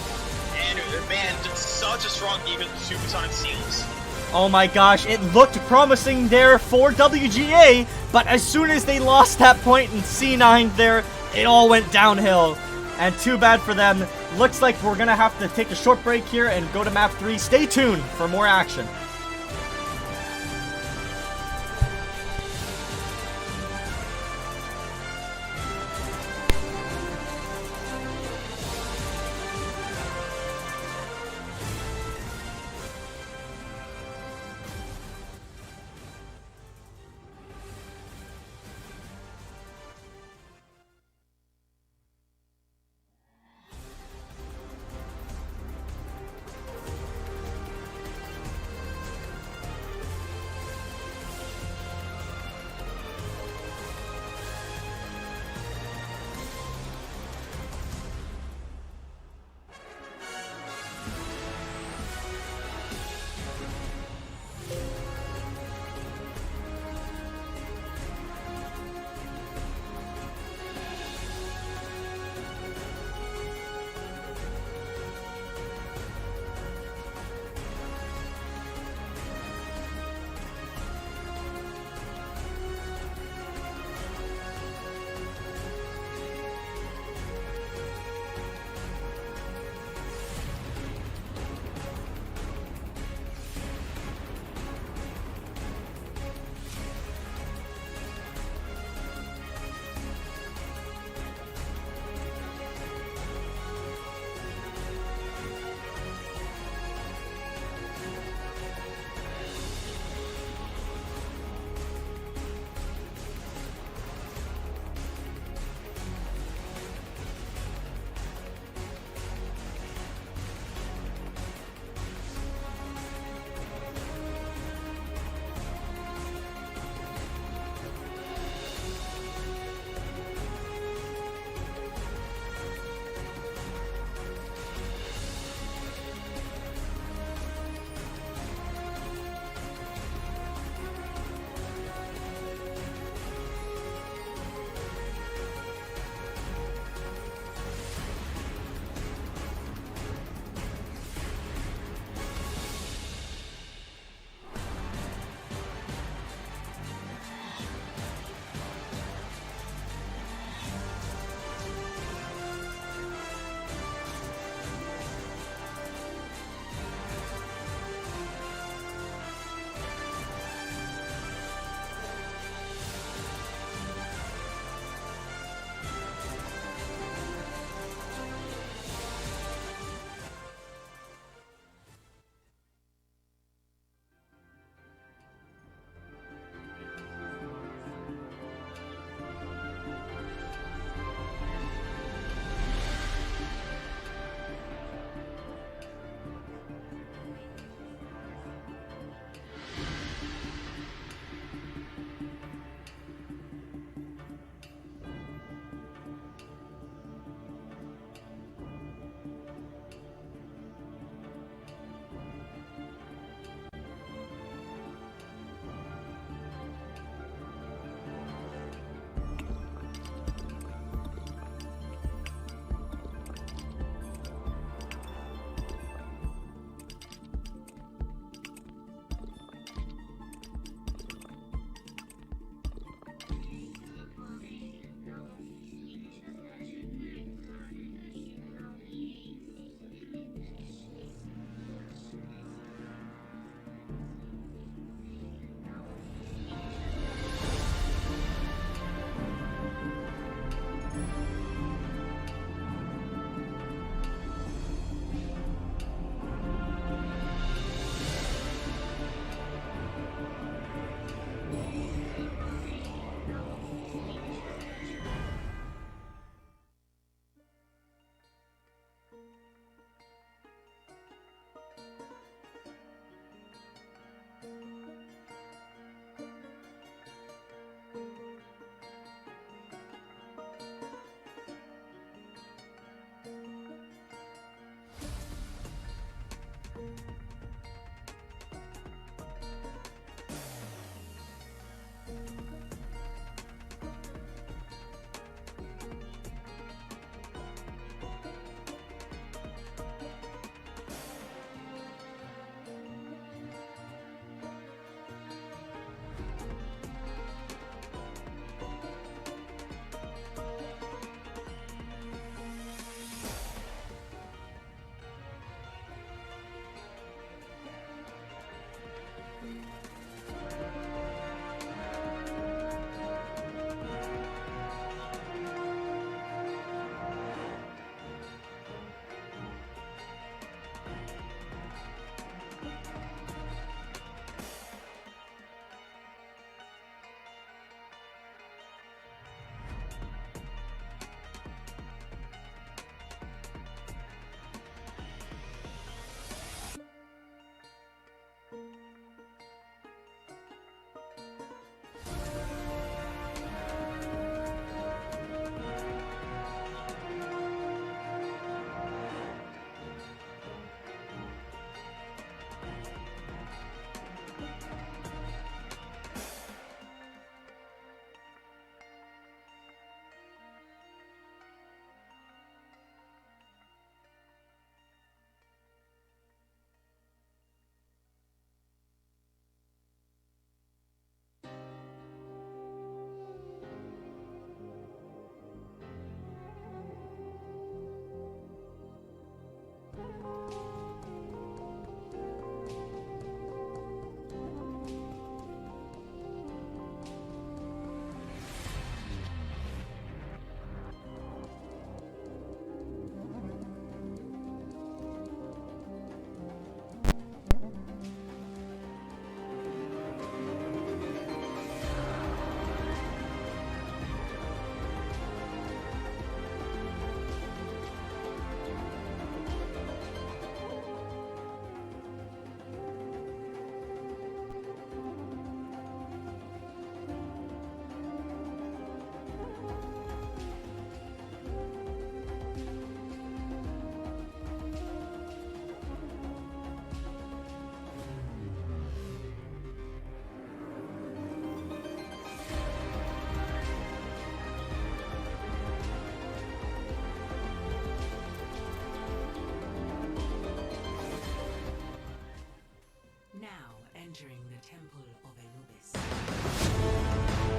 And man, just such a strong defense with Supersonic Seals. Oh my gosh, it looked promising there for WGA, but as soon as they lost that point in C9 there, it all went downhill. And too bad for them. Looks like we're going to have to take a short break here and go to map 3. Stay tuned for more action.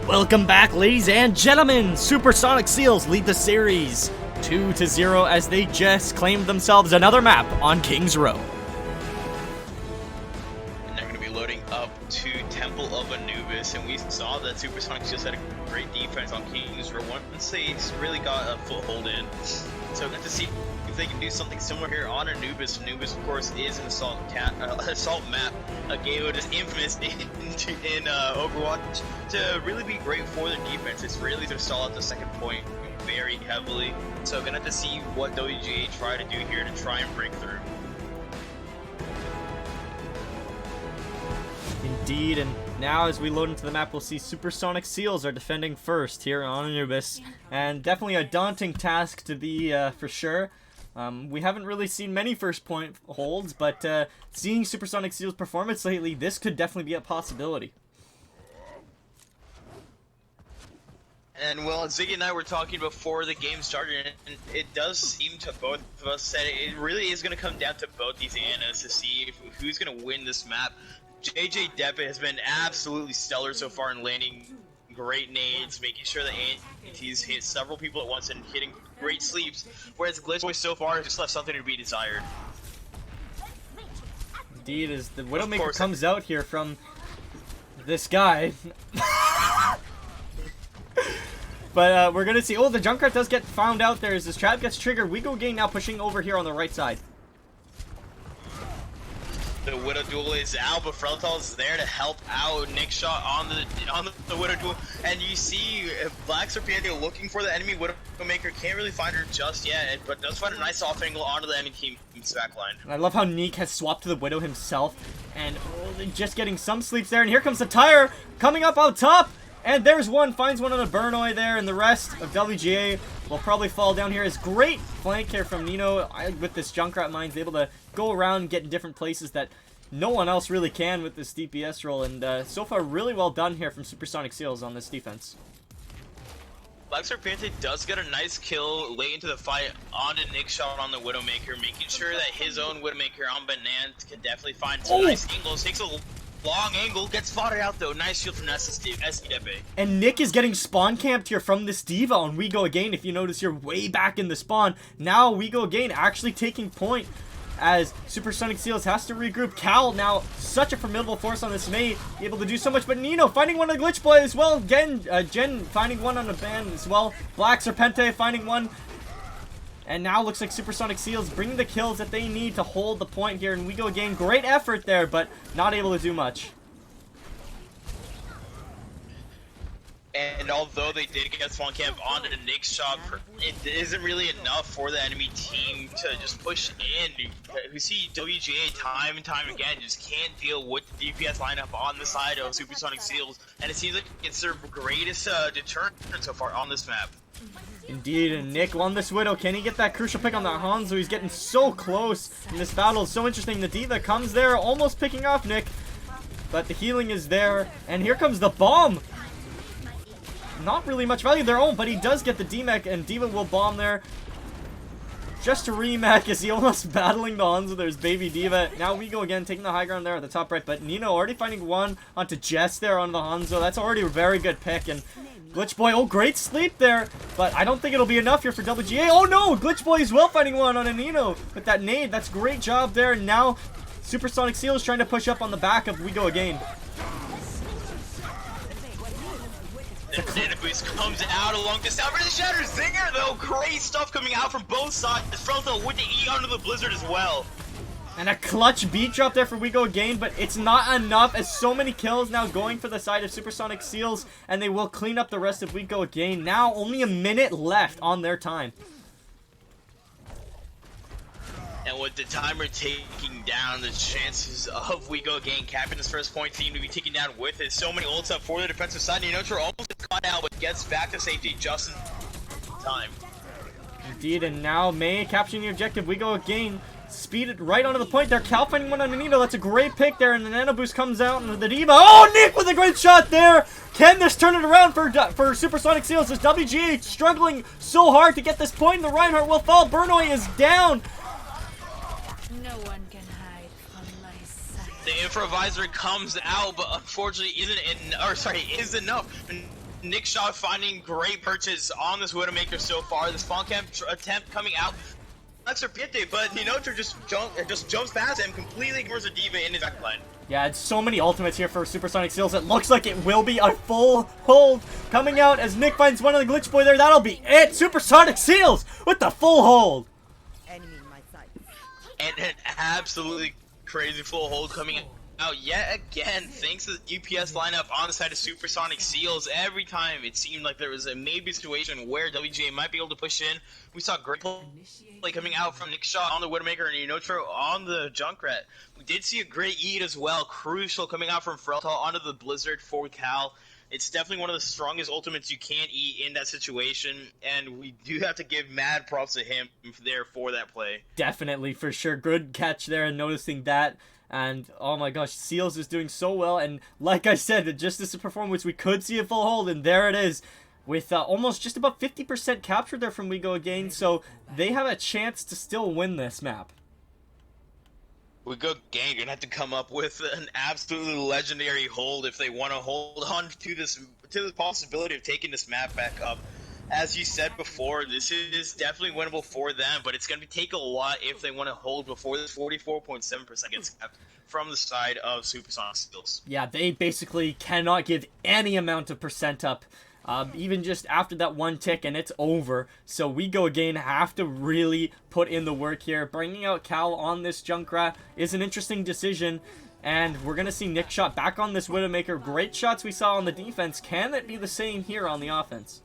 Welcome back, ladies and gentlemen. Supersonic Seals lead the series 2-0 as they just claimed themselves another map on King's Row. And they're going to be loading up to Temple of Anubis, and we saw that Supersonic Seals had a great defense on King's Row once they really got a foothold in. So good to see if they can do something similar here on Anubis. Anubis, of course, is an assault map, a game that is infamous in Overwatch to really be great for their defense. It's really to stall at the second point very heavily. So gonna have to see what WGA try to do here to try and break through. Indeed, and now as we load into the map, we'll see Supersonic Seals are defending first here on Anubis, and definitely a daunting task to be for sure. We haven't really seen many first point holds, but seeing Supersonic Seals' performance lately, this could definitely be a possibility. And well, Ziggy and I were talking before the game started, and it does seem to both of us that it really is going to come down to both these Annas to see who's going to win this map. JJ Deppet has been absolutely stellar so far in landing great nades, making sure that he's hit several people at once and hitting great sleeps, whereas Glitchboy so far has just left something to be desired. Indeed, as the Widowmaker comes out here from this guy. But we're gonna see. Oh, the Junkrat does get found out there as this trap gets triggered. We go gain now, pushing over here on the right side. The Widow Duel is out, but Freltal is there to help out Nick Shot on the Widow Duel. And you see Black Serpente looking for the enemy Widowmaker. Can't really find her just yet, but does find a nice off angle onto the enemy team's backline. And I love how Neek has swapped to the Widow himself. And just getting some sleeps there. And here comes the Tire coming up out top. And there's one, finds one on a Burnoy there, and the rest of WGA will probably fall down here. It's great flank here from Nino with this Junkrat Mines, able to go around and get in different places that no one else really can with this DPS role. And so far, really well done here from Supersonic Seals on this defense. Black Serpente does get a nice kill late into the fight onto Nick Shot on the Widowmaker, making sure that his own Widowmaker on Banana can definitely find some nice angles. Takes a long angle, gets spotted out though. Nice shield from SDB. And Nick is getting spawn camped here from this Diva on We Go Again. If you notice, you're way back in the spawn. Now We Go Again actually taking point as Supersonic Seals has to regroup. Cal now such a formidable force on this May, able to do so much, but Nino finding one on the Glitch Boy as well. Jen finding one on the Ban as well. Black Serpente finding one. And now looks like Supersonic Seals bringing the kills that they need to hold the point here. And We Go Again, great effort there, but not able to do much. And although they did get spawn camp onto the Nick's shop, it isn't really enough for the enemy team to just push in. We see WGA time and time again just can't deal with the DPS lineup on the side of Supersonic Seals, and it seems like it's their greatest deterrent so far on this map. Indeed, and Nick won this Widow. Can he get that crucial pick on that Hanzo? He's getting so close in this battle. It's so interesting. The Diva comes there, almost picking off Nick, but the healing is there. And here comes the bomb. Not really much value of their own, but he does get the D-Mech, and Diva will bomb there. Just to remech as he almost battling the Hanzo. There's Baby Diva. Now We Go Again, taking the high ground there at the top right, but Nino already finding one onto Jess there on the Hanzo. That's already a very good pick, and Glitch Boy, oh, great sleep there, but I don't think it'll be enough here for WGA. Oh no, Glitch Boy is well finding one on a Nino with that nade. That's great job there, and now Supersonic Seals trying to push up on the back of We Go Again. The Nana boost comes out along the side. The Shatter Zinger, though. Great stuff coming out from both sides. Frontal with the E under the Blizzard as well. And a clutch beat drop there for We Go Again, but it's not enough as so many kills now going for the side of Supersonic Seals, and they will clean up the rest of We Go Again. Now only a minute left on their time. And with the timer taking down, the chances of We Go Again capping this first point seem to be taken down with it. So many ults up for the defensive side. Ninotra almost caught out, but gets back to safety just in time. Indeed, and now May capturing the objective. We Go Again. Speed it right onto the point there. Cal finding one on Nino. That's a great pick there. And the Nano Boost comes out and the Diva. Oh, Nick with a great shot there. Can this turn it around for Supersonic Seals? As WGA struggling so hard to get this point. And the Reinhardt will fall. Burnoy is down. No one can hide from my sight. The improviser comes out, but unfortunately isn't enough. Nick Shaw finding great purchase on this Widowmaker so far. The spawn camp attempt coming out. That's Serpiente, but Ninotra just jumps past him, completely ignores a D.Va in his backline. Yeah, it's so many ultimates here for Supersonic Seals. It looks like it will be a full hold coming out as Nick finds one of the Glitch Boy there. That'll be it. Supersonic Seals with the full hold. Enemy in my sight. And an absolutely crazy full hold coming out yet again, thanks to the UPS lineup on the side of Supersonic Seals. Every time it seemed like there was a maybe situation where WGA might be able to push in. We saw great play coming out from Nick Shaw on the Widowmaker and Inotro on the Junkrat. We did see a great eat as well, crucial coming out from Freltal onto the Blizzard for Cal. It's definitely one of the strongest ultimates you can't eat in that situation, and we do have to give mad props to him there for that play. Definitely, for sure. Good catch there and noticing that. And oh my gosh, Seals is doing so well. And like I said, just this performance, we could see a full hold, and there it is. With almost just about 50% captured there from We Go Again, so they have a chance to still win this map. We Go Again, you're gonna have to come up with an absolutely legendary hold if they want to hold on to the possibility of taking this map back up. As you said before, this is definitely winnable for them, but it's going to take a lot if they want to hold before this 44.7% gets capped from the side of Supersonic Seals. Yeah, they basically cannot give any amount of percent up, even just after that one tick, and it's over. So We Go Again have to really put in the work here. Bringing out Cal on this Junkrat is an interesting decision. And we're going to see Nick Shot back on this Widowmaker. Great shots we saw on the defense. Can it be the same here on the offense?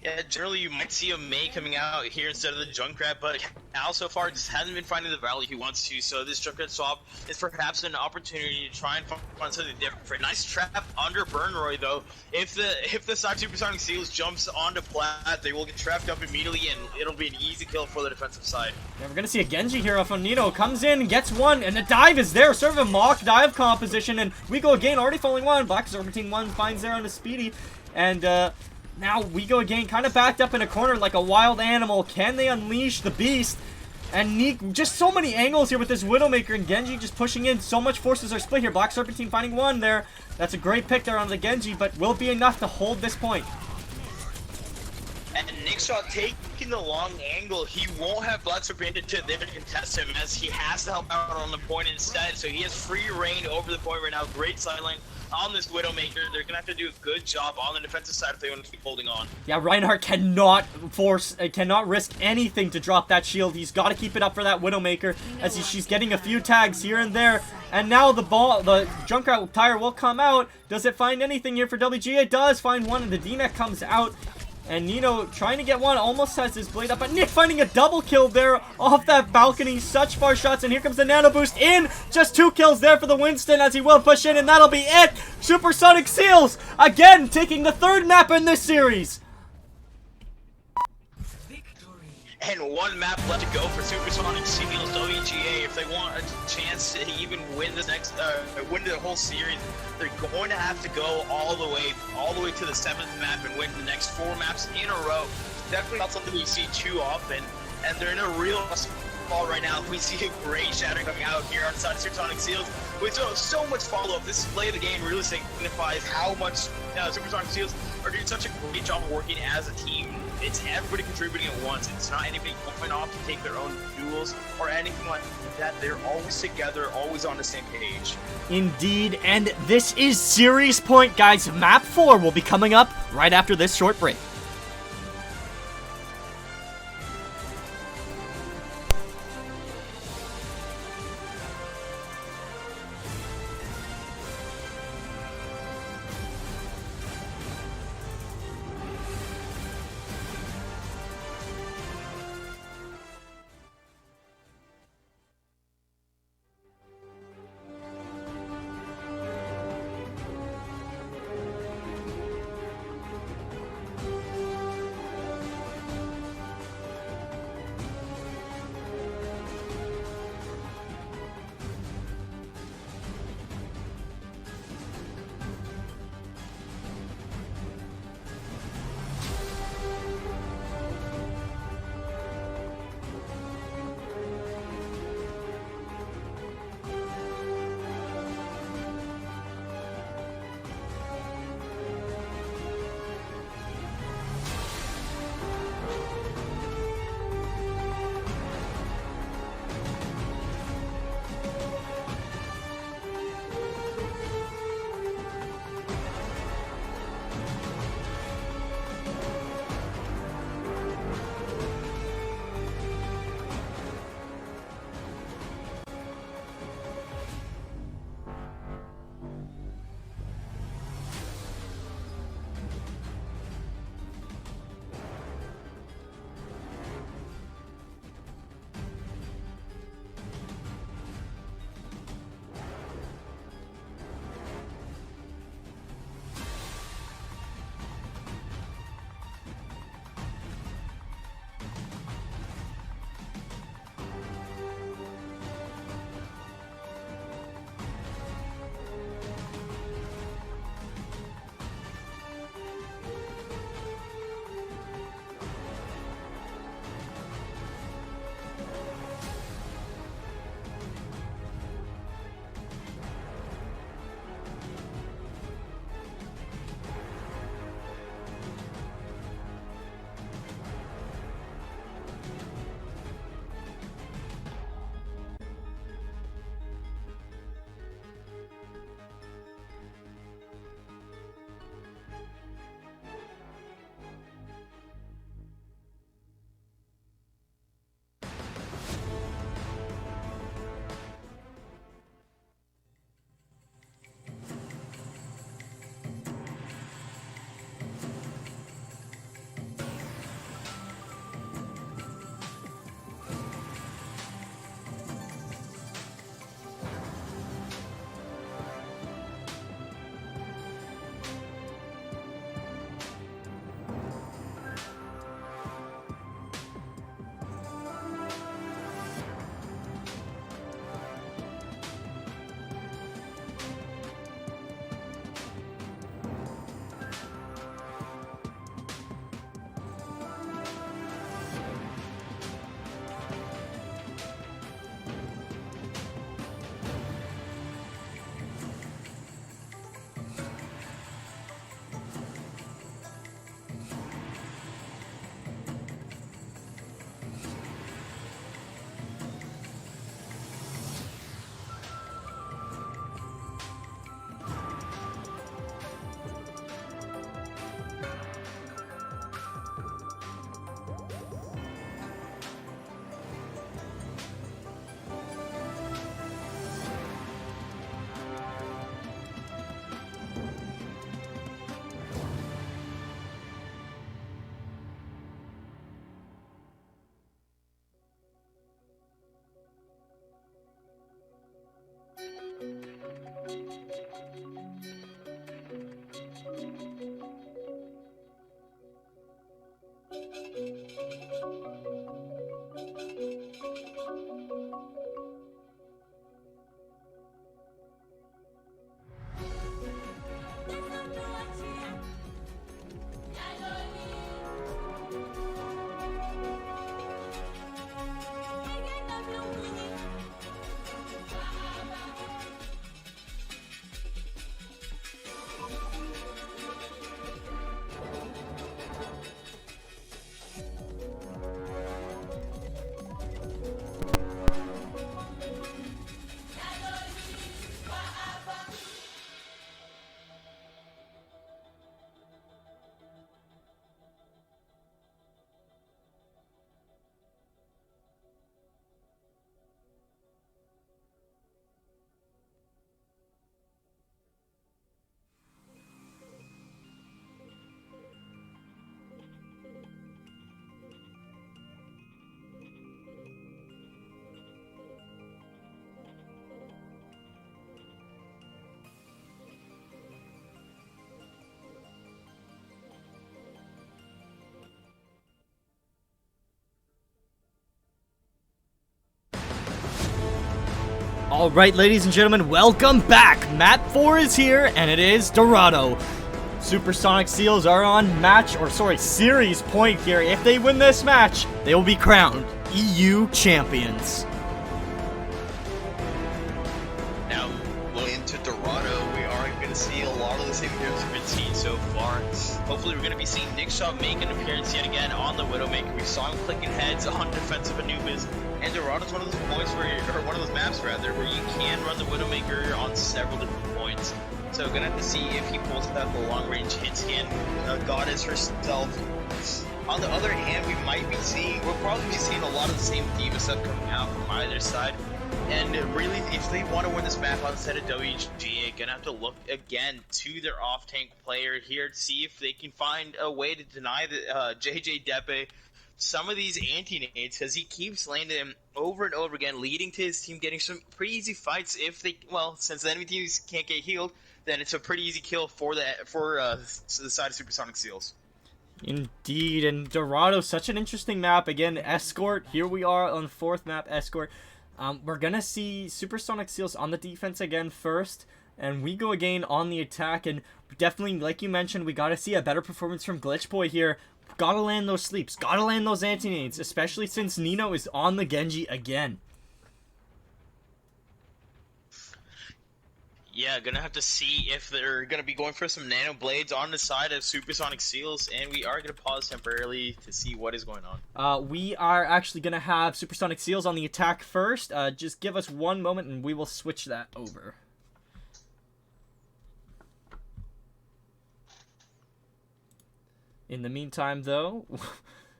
Yeah, generally you might see a May coming out here instead of the Junkrat, but Al so far just hasn't been finding the value he wants to, so this Junkrat swap is perhaps an opportunity to try and find something different. Nice trap under Burnroy though. If the side Supersonic Seals jumps onto Plat, they will get trapped up immediately and it'll be an easy kill for the defensive side. Yeah, we're gonna see a Genji here off on Nino. Comes in, gets one, and the dive is there. Sort of a mock dive composition, and We Go Again already falling one. Black Serpentine 1 finds there on a Speedy, and now We Go Again kind of backed up in a corner like a wild animal. Can they unleash the beast? And Neek, just so many angles here with this Widowmaker, and Genji just pushing in. So much forces are split here. Black Serpentine finding one there. That's a great pick there on the Genji, but will it be enough to hold this point? And Nick Shaw taking the long angle, he won't have Black Serpentine there to contest him as he has to help out on the point instead. So he has free reign over the point right now. Great sideline on this Widowmaker. They're gonna have to do a good job on the defensive side if they want to keep holding on. Yeah, Reinhardt cannot cannot risk anything to drop that shield. He's got to keep it up for that Widowmaker as she's getting a few tags here and there. And now the Junkrat tire will come out. Does it find anything here for WGA? It does find one, and the D-Neck comes out. And Nino trying to get one, almost has his blade up, but Nick finding a double kill there off that balcony. Such far shots, and here comes the nano boost in. Just 2 kills there for the Winston as he will push in, and that'll be it. Supersonic Seals again taking the 3rd map in this series. And 1 map left to go for Supersonic Seals WGA. If they want a chance to even win this next, win the whole series, they're going to have to go all the way to the 7th map and win the next 4 maps in a row. Definitely not something we see too often, and they're in a real ball right now. We see a great shatter coming out here on the side of Supersonic Seals. With so much follow-up, this play of the game really signifies how much Supersonic Seals are doing such a great job of working as a team. It's everybody contributing at once. It's not anybody going off to take their own duels or anything like that. They're always together, always on the same page. Indeed, and this is Series Point, guys. Map 4 will be coming up right after this short break. Alright, ladies and gentlemen, welcome back! Map 4 is here, and it is Dorado. Supersonic Seals are on series point here. If they win this match, they will be crowned EU champions. Now, going into Dorado, we are going to see a lot of the same heroes we've been seeing so far. Hopefully, we're going to be seeing Nick Shaw make an appearance yet again on the Widowmaker. We saw him clicking heads on defensive Anubis. And Dorado's one of those points where, or one of those maps rather, where you can run the Widowmaker on several different points. So gonna have to see if he pulls out the long-range hit scan goddess herself. On the other hand, we'll probably be seeing a lot of the same D.Va stuff coming out from either side. And really, if they want to win this map outside of WGA, gonna have to look again to their off-tank player here to see if they can find a way to deny the JJ Depe some of these anti-nades, because he keeps landing them over and over again, leading to his team getting some pretty easy fights. If they, well, since the enemy teams can't get healed, then it's a pretty easy kill for the side of Supersonic Seals. Indeed, and Dorado, such an interesting map. Again, Escort, here we are on the 4th map, Escort. We're gonna see Supersonic Seals on the defense again first, and we go again on the attack, and definitely, like you mentioned, we gotta see a better performance from Glitch Boy here. Gotta land those sleeps, gotta land those anti-nades, especially since Nino is on the Genji again. Yeah, gonna have to see if they're gonna be going for some nano blades on the side of Supersonic Seals, and we are gonna pause temporarily to see what is going on. We are actually gonna have Supersonic Seals on the attack first. Just give us one moment and we will switch that over. In the meantime, though,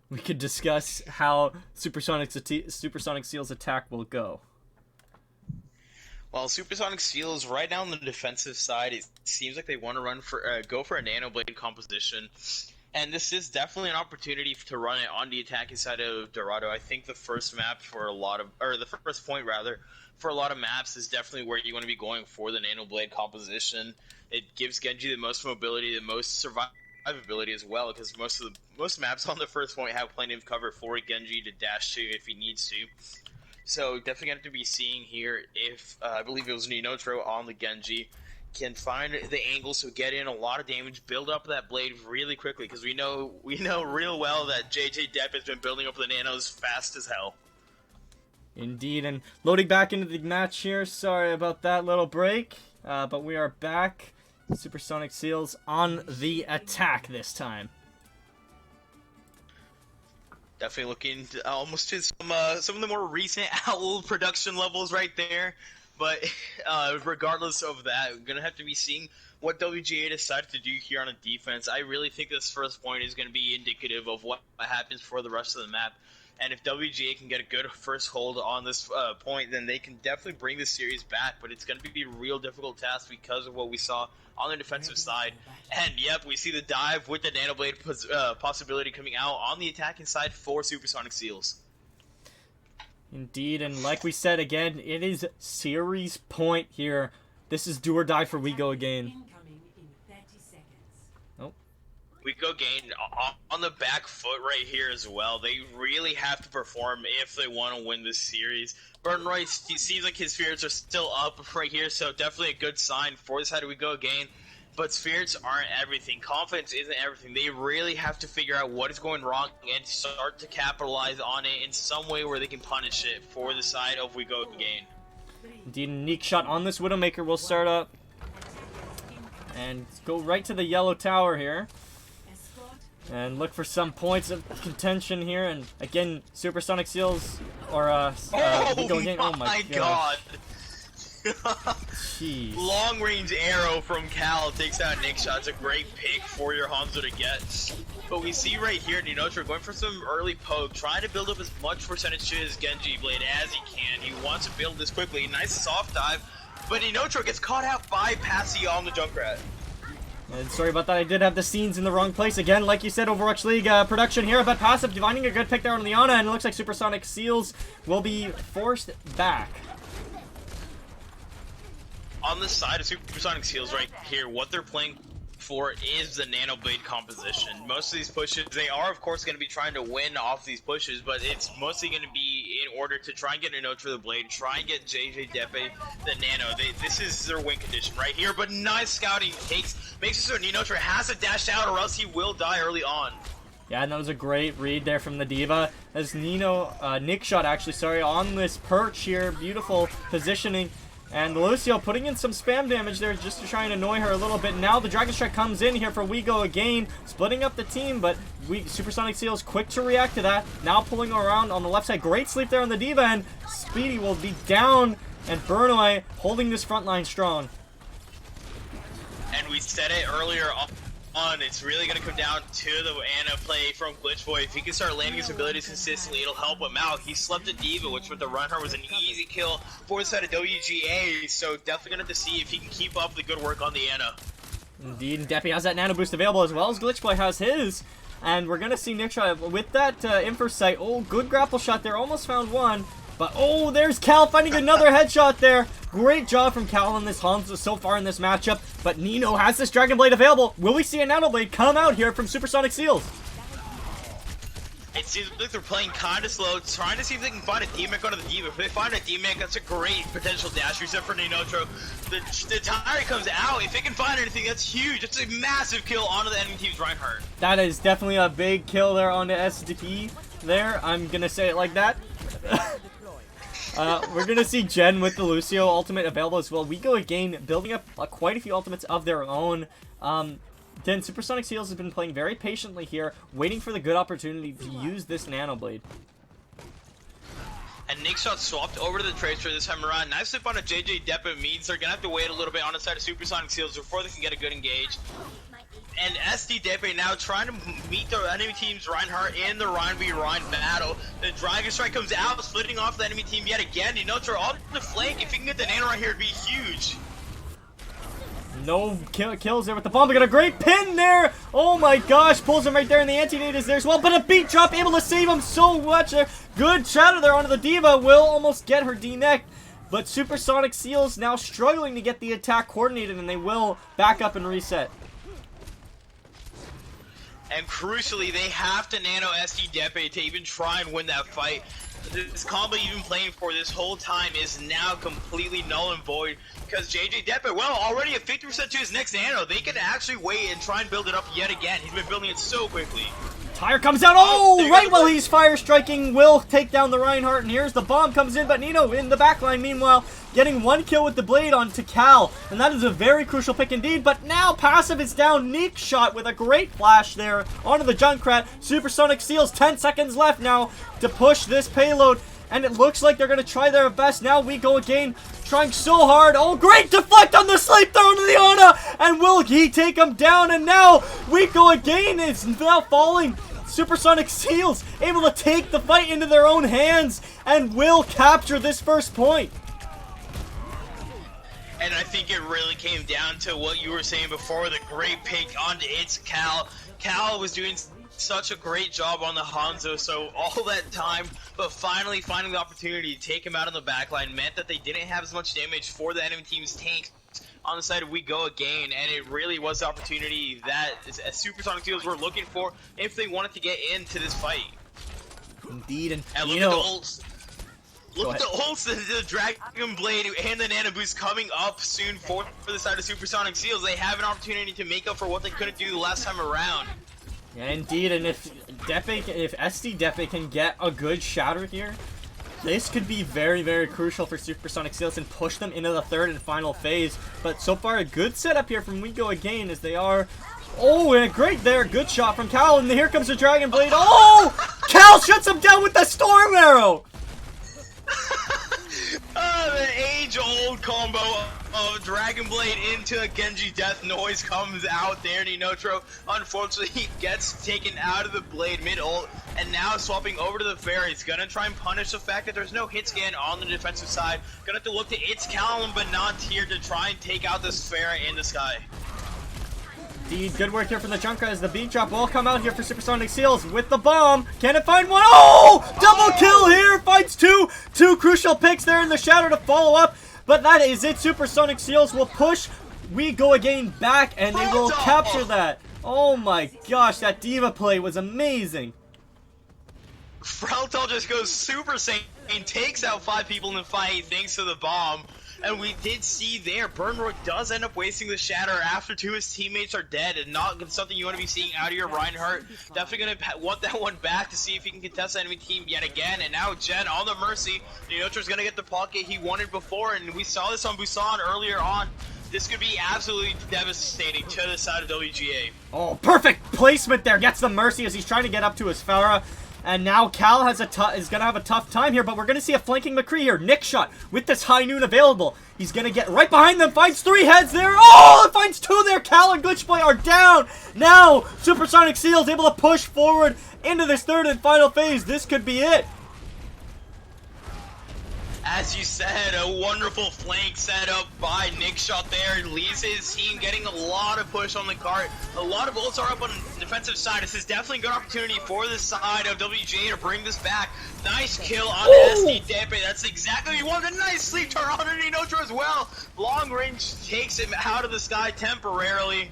we could discuss how Supersonic Seals attack will go. Well, Supersonic Seals right now on the defensive side, it seems like they want to go for a nano blade composition, and this is definitely an opportunity to run it on the attacking side of Dorado. I think the first map for a lot of, or the first point rather, for a lot of maps is definitely where you want to be going for the nano blade composition. It gives Genji the most mobility, the most survivability as well, because most maps on the first point have plenty of cover for Genji to dash to if he needs to. So definitely going to be seeing here if I believe it was Ninotro on the Genji can find the angle, so get in a lot of damage, build up that blade really quickly, because we know real well that JJ Depp has been building up the nanos fast as hell. Indeed, and loading back into the match here. Sorry about that little break, but we are back. Supersonic Seals on the attack this time. Definitely looking to, almost to some of the more recent Owl production levels right there. But regardless of that, we're going to have to be seeing what WGA decided to do here on a defense. I really think this first point is going to be indicative of what happens for the rest of the map. And if WGA can get a good first hold on this point, then they can definitely bring this series back. But it's going to be a real difficult task because of what we saw on the defensive side. And yep, we see the dive with the nanoblade possibility coming out on the attacking side for Supersonic Seals. Indeed, and like we said again, it is series point here. This is do or die for We Go Again. We Go Again on the back foot right here as well. They really have to perform if they want to win this series. Burton Roy seems like his spirits are still up right here, so definitely a good sign for this side of We Go Again. But spirits aren't everything. Confidence isn't everything. They really have to figure out what is going wrong and start to capitalize on it in some way where they can punish it for the side of We Go Again. Indeed, a unique shot on this Widowmaker will start up. And go right to the yellow tower here. And look for some points of contention here. And again, Supersonic Seals or We Go Again. Oh my god. Jeez. Long range arrow from Cal takes out Nick Shot. It's a great pick for your Hanzo to get. But we see right here Ninotro going for some early poke, trying to build up as much percentage to his Genji blade as he can. He wants to build this quickly. Nice soft dive. But Ninotro gets caught out by Passy on the Junkrat. And sorry about that, I did have the scenes in the wrong place. Again, like you said, Overwatch League production here, but Passive finding a good pick there on Liana, and it looks like Supersonic Seals will be forced back. On the side of Supersonic Seals right here, what they're playing for is the nano blade composition. Most of these pushes, they are of course going to be trying to win off these pushes, but it's mostly going to be in order to try and get a note for the blade, try and get JJ Depe the nano. This is their win condition right here, but nice scouting makes it so Ninotra has to dash out or else he will die early on. Yeah, and that was a great read there from the D.Va. As Nick shot actually, sorry, on this perch here. Beautiful positioning. And Lucio putting in some spam damage there just to try and annoy her a little bit. Now the Dragon Strike comes in here for We Go Again, splitting up the team, but Supersonic Seals quick to react to that. Now pulling around on the left side. Great sleep there on the D.Va, and Speedy will be down, and Burnaway holding this front line strong. And we said it earlier on, it's really going to come down to the Ana play from Glitch Boy. If he can start landing his abilities consistently, it'll help him out. He slept a D.Va, which with the Reinhardt was an easy kill for the side of WGA, so definitely going to have to see if he can keep up the good work on the Ana. Indeed, and Deppy has that nano boost available as well as Glitch Boy has his. And we're going to see Nick try with that Info Sight. Oh, good grapple shot there. Almost found one. But, oh, there's Cal finding another headshot there. Great job from Cal on this Hanzo so far in this matchup. But Nino has this Dragon Blade available. Will we see a Nano Blade come out here from Supersonic Seals? It seems like they're playing kind of slow, trying to see if they can find a D-Mech onto the D.Va. If they find a D-Mech, that's a great potential dash reset for Ninotro. The tire comes out. If they can find anything, that's huge. It's a massive kill onto the enemy team's Reinhardt. That is definitely a big kill there on the SDP there. I'm going to say it like that. We're going to see Jen with the Lucio ultimate available as well. We Go Again, building up quite a few ultimates of their own. Then Supersonic Seals has been playing very patiently here, waiting for the good opportunity to use this Nano Blade. And Nick shot swapped over to the Tracer this time around. Nice slip on a JJ Depa means they're going to have to wait a little bit on the side of Supersonic Seals before they can get a good engage. And SD Depe now trying to meet the enemy team's Reinhardt in the Rhine v Rhine battle. The Dragon Strike comes out, splitting off the enemy team yet again. You know, they're on the flank. If you can get the nano right here, it'd be huge. No kills there with the bomb. They got a great pin there. Oh my gosh, pulls him right there, and the anti-nade is there as well. But a beat drop able to save him so much. Good shadow there onto the D.Va. Will almost get her D-neck. But Supersonic Seals now struggling to get the attack coordinated, and they will back up and reset. And crucially, they have to nano SD Depe to even try and win that fight. This combo you've been playing for this whole time is now completely null and void because JJ Depe, well, already at 50% to his next nano. They can actually wait and try and build it up yet again. He's been building it so quickly. Tire comes out. Oh, right while he's fire striking, will take down the Reinhardt, and here's the bomb comes in, but Nino in the backline, meanwhile, getting one kill with the blade onto Cal, and that is a very crucial pick indeed, but now passive is down. Neek shot with a great flash there onto the Junkrat. Supersonic Seals, 10 seconds left now to push this payload, and it looks like they're going to try their best. Now We Go Again, trying so hard. Oh, great deflect on the sleep throw into the Ana, and will he take him down, and now We Go Again is now falling. Supersonic Seals able to take the fight into their own hands and will capture this first point. And I think it really came down to what you were saying before, the great pick onto It's Cal. Cal was doing such a great job on the Hanzo, so all that time, but finally finding the opportunity to take him out on the backline meant that they didn't have as much damage for the enemy team's tanks on the side of We Go Again, and it really was the opportunity that Supersonic Seals were looking for if they wanted to get into this fight. Indeed, and look at the ults. Look at the ults, the Dragon Blade and the Nano Boost coming up soon for the side of Supersonic Seals. They have an opportunity to make up for what they couldn't do the last time around. Yeah, indeed, and if SD Depe can get a good shatter here, this could be very, very crucial for Supersonic Seals and push them into the third and final phase. But so far, a good setup here from We Go Again as they are. Oh, and a great there. Good shot from Cal, and here comes the Dragon Blade. Oh! Cal shuts him down with the Storm Arrow! The age-old combo of Dragon Blade into a Genji Death Noise comes out there. Ninotro, unfortunately, gets taken out of the blade mid-ult, and now swapping over to the Fairies. Gonna try and punish the fact that there's no hit scan on the defensive side. Gonna have to look to It's Callum, but not here to try and take out this Fairy in the sky. Indeed, good work here from the Junkrat as the beat drop will come out here for Supersonic Seals with the bomb. Can it find one? Oh! Double kill here! Finds two crucial picks there in the shadow to follow up. But that is it. Supersonic Seals will push We Go Again back, and they will capture that. Oh my gosh, that D.Va play was amazing. Freltel just goes super sane, takes out 5 people in the fight thanks to the bomb. And we did see there, Burnroy does end up wasting the Shatter after 2 of his teammates are dead, and not something you want to be seeing out of your Reinhardt. Definitely going to want that one back to see if he can contest the enemy team yet again. And now Jen on the Mercy, Neotra's going to get the pocket he wanted before, and we saw this on Busan earlier on. This could be absolutely devastating to the side of WGA. Oh, perfect placement there. Gets the Mercy as he's trying to get up to his Pharah. And now Cal has is going to have a tough time here, but we're going to see a flanking McCree here. Nick shot with this high noon available. He's going to get right behind them, finds 3 heads there. Oh, it finds 2 there. Cal and Glitch Boy are down. Now, Supersonic Seals able to push forward into this 3rd and final phase. This could be it. As you said, a wonderful flank set up by Nick Shot there. Leaves his team getting a lot of push on the cart. A lot of bullets are up on the defensive side. This is definitely a good opportunity for the side of WGA to bring this back. Nice kill on SD Depe. That's exactly what you want. A nice sleep turn on Ninotra as well. Long range takes him out of the sky temporarily.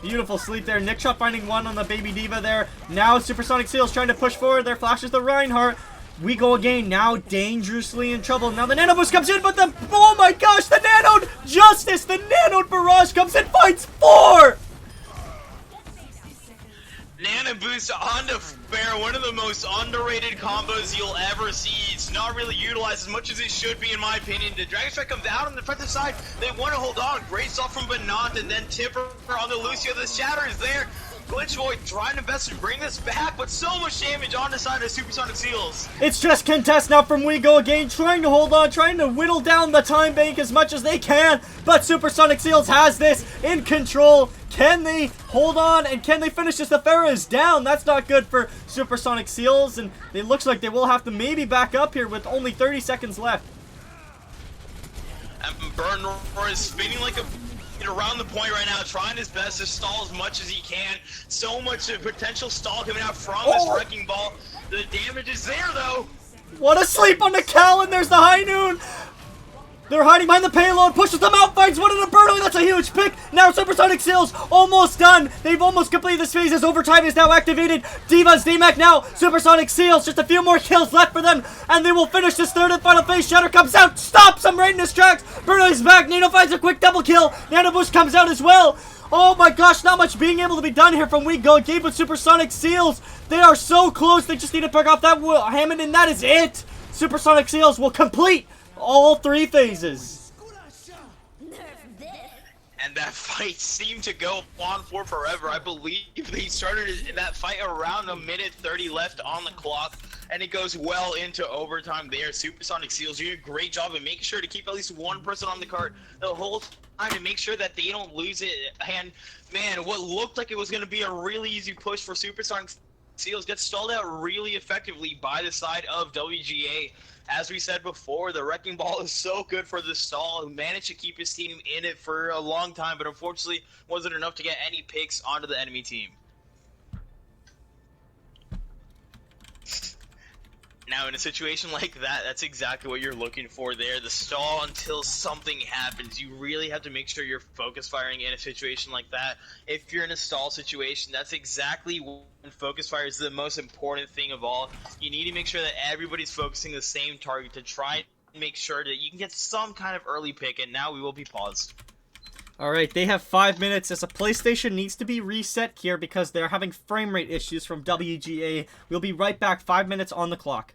Beautiful sleep there. Nick Shot finding 1 on the Baby Diva there. Now Supersonic Seals trying to push forward. There flashes the Reinhardt. We go again, now dangerously in trouble. Now the Nano Boost comes in, but oh my gosh, the Nano Justice, the Nano Barrage comes in, finds 4! Nano Boost on the Bear, one of the most underrated combos you'll ever see. It's not really utilized as much as it should be, in my opinion. The Dragon Strike comes out on the defensive side. They want to hold on. Great stuff from Banat, and then Tipper on the Lucio. The Shatter is there. Glitch Boy trying to best to bring this back, but so much damage on the side of Supersonic Seals. It's just contest now from We Go Again, trying to hold on, trying to whittle down the time bank as much as they can, but Supersonic Seals has this in control. Can they hold on, and can they finish this? The Pharah is down. That's not good for Supersonic Seals, and it looks like they will have to maybe back up here with only 30 seconds left. And Burnroy is spinning like a around the point right now, trying his best to stall as much as he can. So much potential stall coming out from this Wrecking Ball. The damage is there, though. What a sleep on the Cal, and there's the High Noon. They're hiding behind the payload, pushes them out, finds one in the Burnoy. That's a huge pick. Now Supersonic Seals almost done. They've almost completed this phase as overtime is now activated. Diva's DMAC now. Supersonic Seals, just a few more kills left for them, and they will finish this 3rd and final phase. Shatter comes out, stops him right in his tracks. Burnoy's back. Nano finds a quick double kill. Nano Boost comes out as well. Oh my gosh, not much being able to be done here from We Go Again, but Supersonic Seals, they are so close. They just need to pick off that Hammond, and that is it. Supersonic Seals will complete all 3 phases. And that fight seemed to go on for forever. I believe they started that fight around 1:30 left on the clock, and it goes well into overtime there. Supersonic Seals doing a great job of making sure to keep at least 1 person on the cart the whole time to make sure that they don't lose it. And man, what looked like it was going to be a really easy push for Supersonic Seals gets stalled out really effectively by the side of WGA. As we said before, the Wrecking Ball is so good for the stall, who managed to keep his team in it for a long time, but unfortunately wasn't enough to get any picks onto the enemy team. Now, in a situation like that, that's exactly what you're looking for there. The stall until something happens. You really have to make sure you're focus firing in a situation like that. If you're in a stall situation, that's exactly when focus fire is the most important thing of all. You need to make sure that everybody's focusing the same target to try and make sure that you can get some kind of early pick, and now we will be paused. Alright, they have 5 minutes as a PlayStation needs to be reset here because they're having frame rate issues from WGA. We'll be right back, 5 minutes on the clock.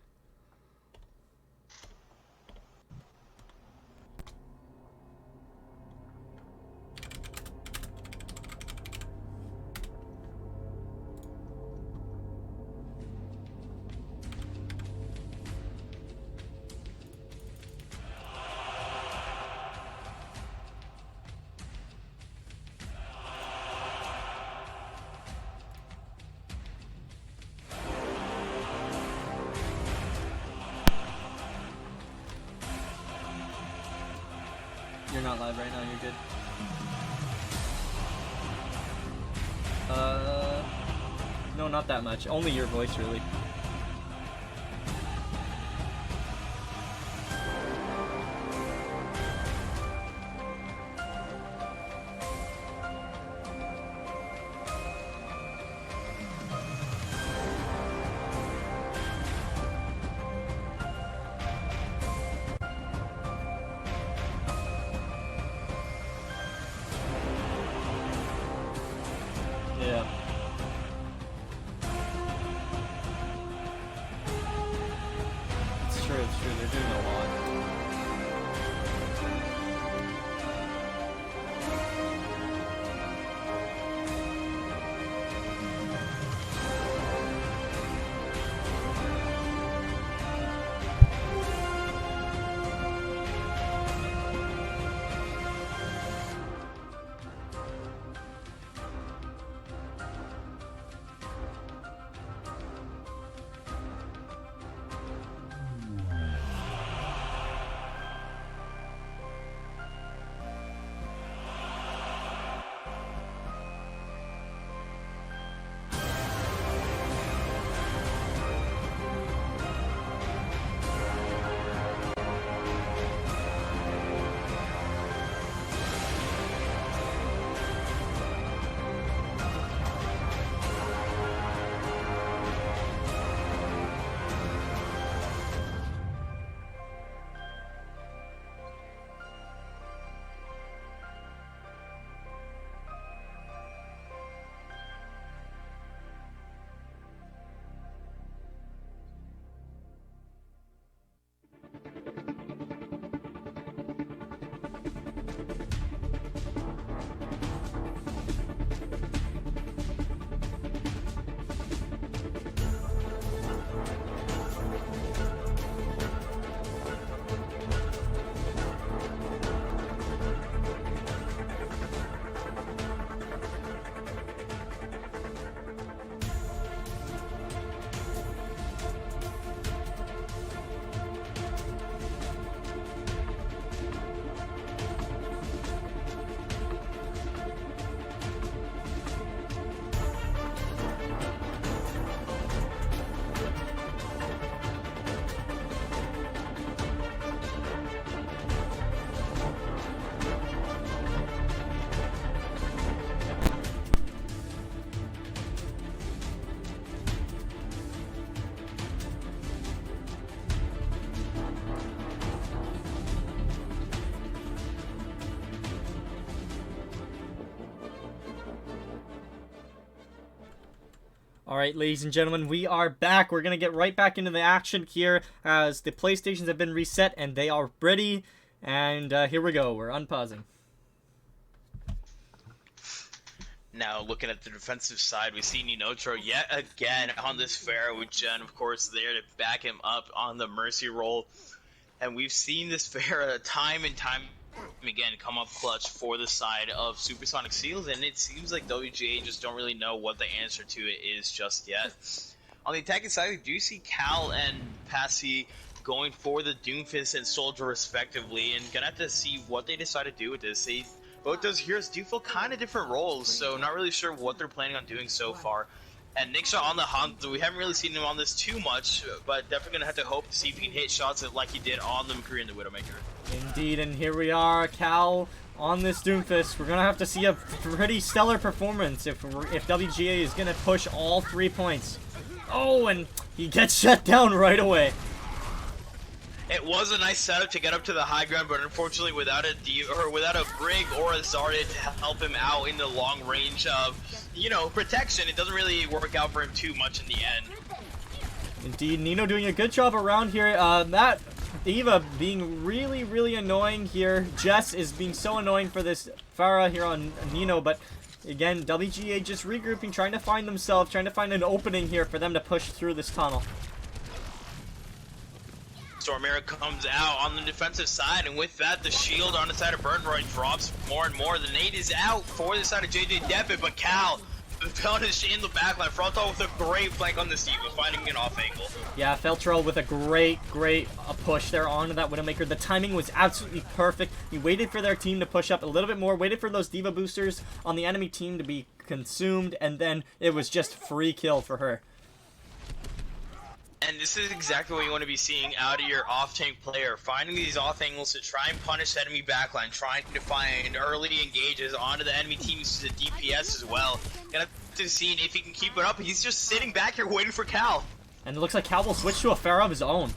You're not live right now, you're good. No, not that much. Only your voice, really. it's true. They're doing a lot. Alright, ladies and gentlemen, we are back. We're going to get right back into the action here as the PlayStations have been reset and they are ready. And here we go. We're unpausing. Now, looking at the defensive side, we see Ninotro yet again on this Pharah with Jen, of course, there to back him up on the Mercy roll. And we've seen this Pharah time and time again come up clutch for the side of Supersonic Seals, and it seems like WGA just don't really know what the answer to it is just yet. On the attacking side, we do see Cal and Passy going for the Doomfist and Soldier respectively, and gonna have to see what they decide to do with this. Both those heroes do feel kind of different roles, so not really sure what they're planning on doing so far. And Nickshot on the hunt, we haven't really seen him on this too much, but definitely going to have to hope to see if he can hit shots like he did on the McCree and the Widowmaker. Indeed, and here we are, Cal on this Doomfist. We're going to have to see a pretty stellar performance if WGA is going to push all 3 points. Oh, and he gets shut down right away. It was a nice setup to get up to the high ground, but unfortunately without a Brig or a Zarya to help him out in the long range of, protection, it doesn't really work out for him too much in the end. Indeed, Nino doing a good job around here. That Eva being really, really annoying here. Jess is being so annoying for this Pharah here on Nino, but again, WGA just regrouping, trying to find themselves, trying to find an opening here for them to push through this tunnel. Stormera comes out on the defensive side, and with that, the shield on the side of Burnroy drops more and more. The nade is out for the side of JJ Devitt, but Cal punished in the backline. Frontal with a great flank on the Steven, finding an off angle. Yeah, Feltrell with a great push there onto that Widowmaker. The timing was absolutely perfect. He waited for their team to push up a little bit more, waited for those Diva boosters on the enemy team to be consumed, and then it was just free kill for her. And this is exactly what you want to be seeing out of your off-tank player. Finding these off angles to try and punish enemy backline, trying to find early engages onto the enemy team's DPS as well. Gonna have to see if he can keep it up. He's just sitting back here waiting for Cal. And it looks like Cal will switch to a Pharah of his own.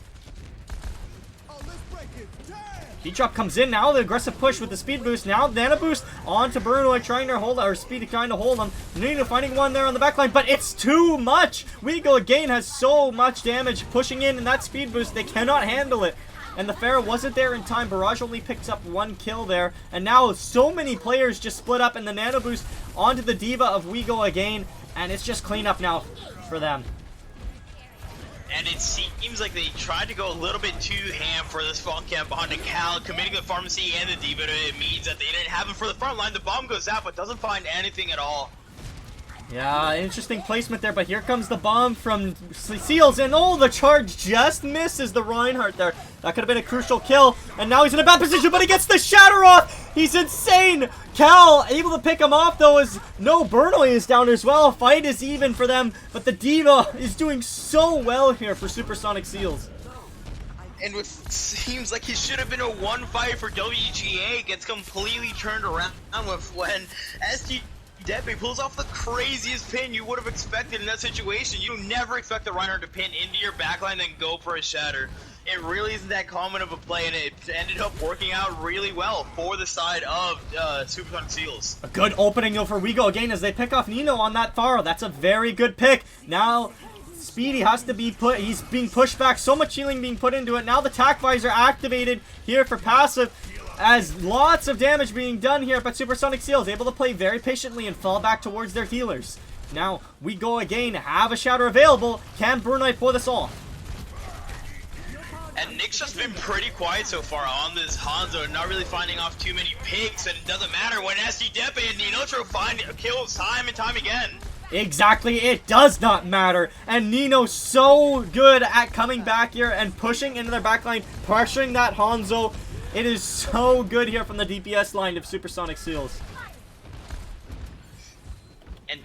Beat drop comes in now. The aggressive push with the speed boost. Now Nana boost onto Bruno, trying to hold, or Speedy trying to hold him. Nino finding one there on the backline, but it's too much. WeGo again has so much damage pushing in, and that speed boost, they cannot handle it. And the Pharah wasn't there in time. Barrage only picks up 1 kill there. And now so many players just split up, and the Nano boost onto the Diva of WeGo again. And it's just cleanup now for them. And it seems like they tried to go a little bit too ham for this fall camp onto Cal, committing the pharmacy and the Diva. It means that they didn't have him for the front line. The bomb goes out, but doesn't find anything at all. Yeah, interesting placement there, but here comes the bomb from Seals, and oh, the charge just misses the Reinhardt there. That could have been a crucial kill, and now he's in a bad position, but he gets the shatter off! He's insane! Cal able to pick him off, though, as no, Bernoulli is down as well. Fight is even for them, but the Diva is doing so well here for Supersonic Seals. And what seems like it should have been a 1-5 for WGA gets completely turned around with when SG Depe pulls off the craziest pin you would have expected in that situation. You never expect the Reinhardt to pin into your backline then go for a shatter. It really isn't that common of a play, and it ended up working out really well for the side of Supersonic Seals. A good opening though for WeGo again as they pick off Nino on that Pharah. That's a very good pick. Now Speedy has to be he's being pushed back. So much healing being put into it. Now the tac visor activated here for passive, as lots of damage being done here, but Supersonic Seals able to play very patiently and fall back towards their healers. Now, WeGo again, have a shatter available. Can Brunei pull this off? And Nick's just been pretty quiet so far on this Hanzo, not really finding off too many picks, and it doesn't matter when SD Depe and Ninotro find kills time and time again. Exactly, it does not matter. And Nino's so good at coming back here and pushing into their backline, pressuring that Hanzo. It is so good here from the DPS line of Supersonic Seals. And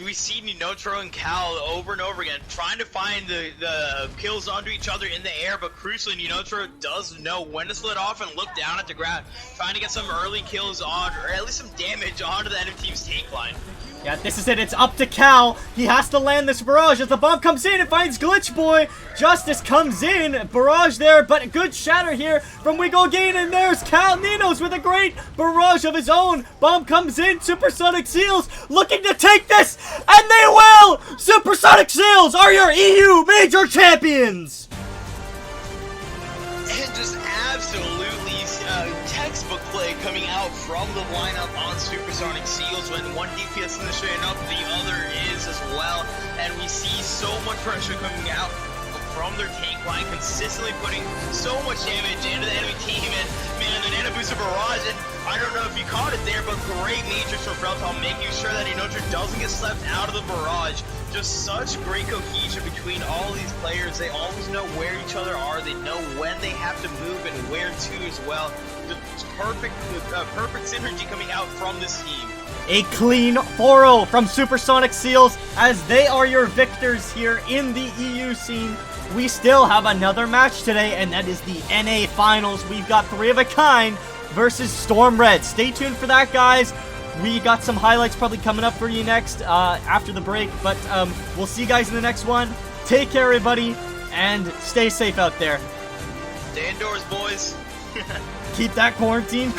we see Ninotro and Cal over and over again trying to find the kills onto each other in the air, but crucially Ninotro does know when to split off and look down at the ground, trying to get some early kills on, or at least some damage onto the enemy team's tank line. Yeah, this is it. It's up to Cal. He has to land this barrage as the bomb comes in and finds Glitch Boy. Justice comes in. Barrage there, but a good shatter here from WeGo again. And there's Cal. Ninos with a great barrage of his own. Bomb comes in. Supersonic Seals looking to take this. And they will! Supersonic Seals are your EU Major Champions! And just absolutely textbook play coming out from the lineup on Supersonic Seals when one DPS in the straight up, the other is as well. And we see so much pressure coming out from their tank line, consistently putting so much damage into the enemy team. And man, the Nano Booster Barrage, and I don't know if you caught it there, but great Matrix from Freltal, making sure that Inotro doesn't get slept out of the barrage. Just such great cohesion between all these players. They always know where each other are. They know when they have to move and where to as well. Just perfect synergy coming out from this team. A clean 4-0 from Supersonic Seals as they are your victors here in the EU scene. We still have another match today, and that is the NA Finals. We've got 3 of a kind versus Storm Red. Stay tuned for that, guys. We got some highlights probably coming up for you next after the break, but we'll see you guys in the next one. Take care, everybody, and stay safe out there. Stay indoors, boys. Keep that quarantined.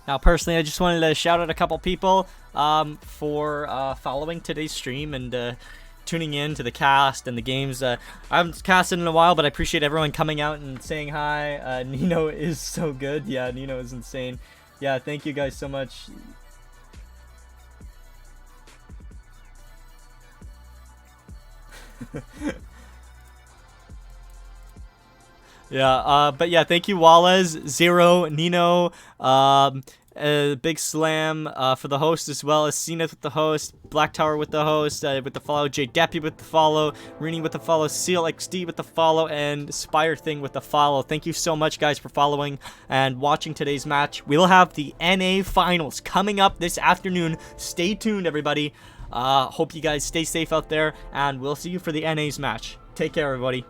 Now, personally, I just wanted to shout out a couple people for following today's stream and tuning in to the cast and the games. I haven't casted in a while, but I appreciate everyone coming out and saying hi. Nino is so good. Yeah, Nino is insane. Yeah, thank you guys so much. Yeah, but yeah, thank you, Wallace, Zero, Nino, Big Slam for the host, as well as Cenith with the host, Black Tower with the host, with the follow, J Deppy with the follow, Rini with the follow, Seal XD with the follow, and Spire Thing with the follow. Thank you so much, guys, for following and watching today's match. We'll have the NA Finals coming up this afternoon. Stay tuned, everybody. Hope you guys stay safe out there, and we'll see you for the NA's match. Take care, everybody.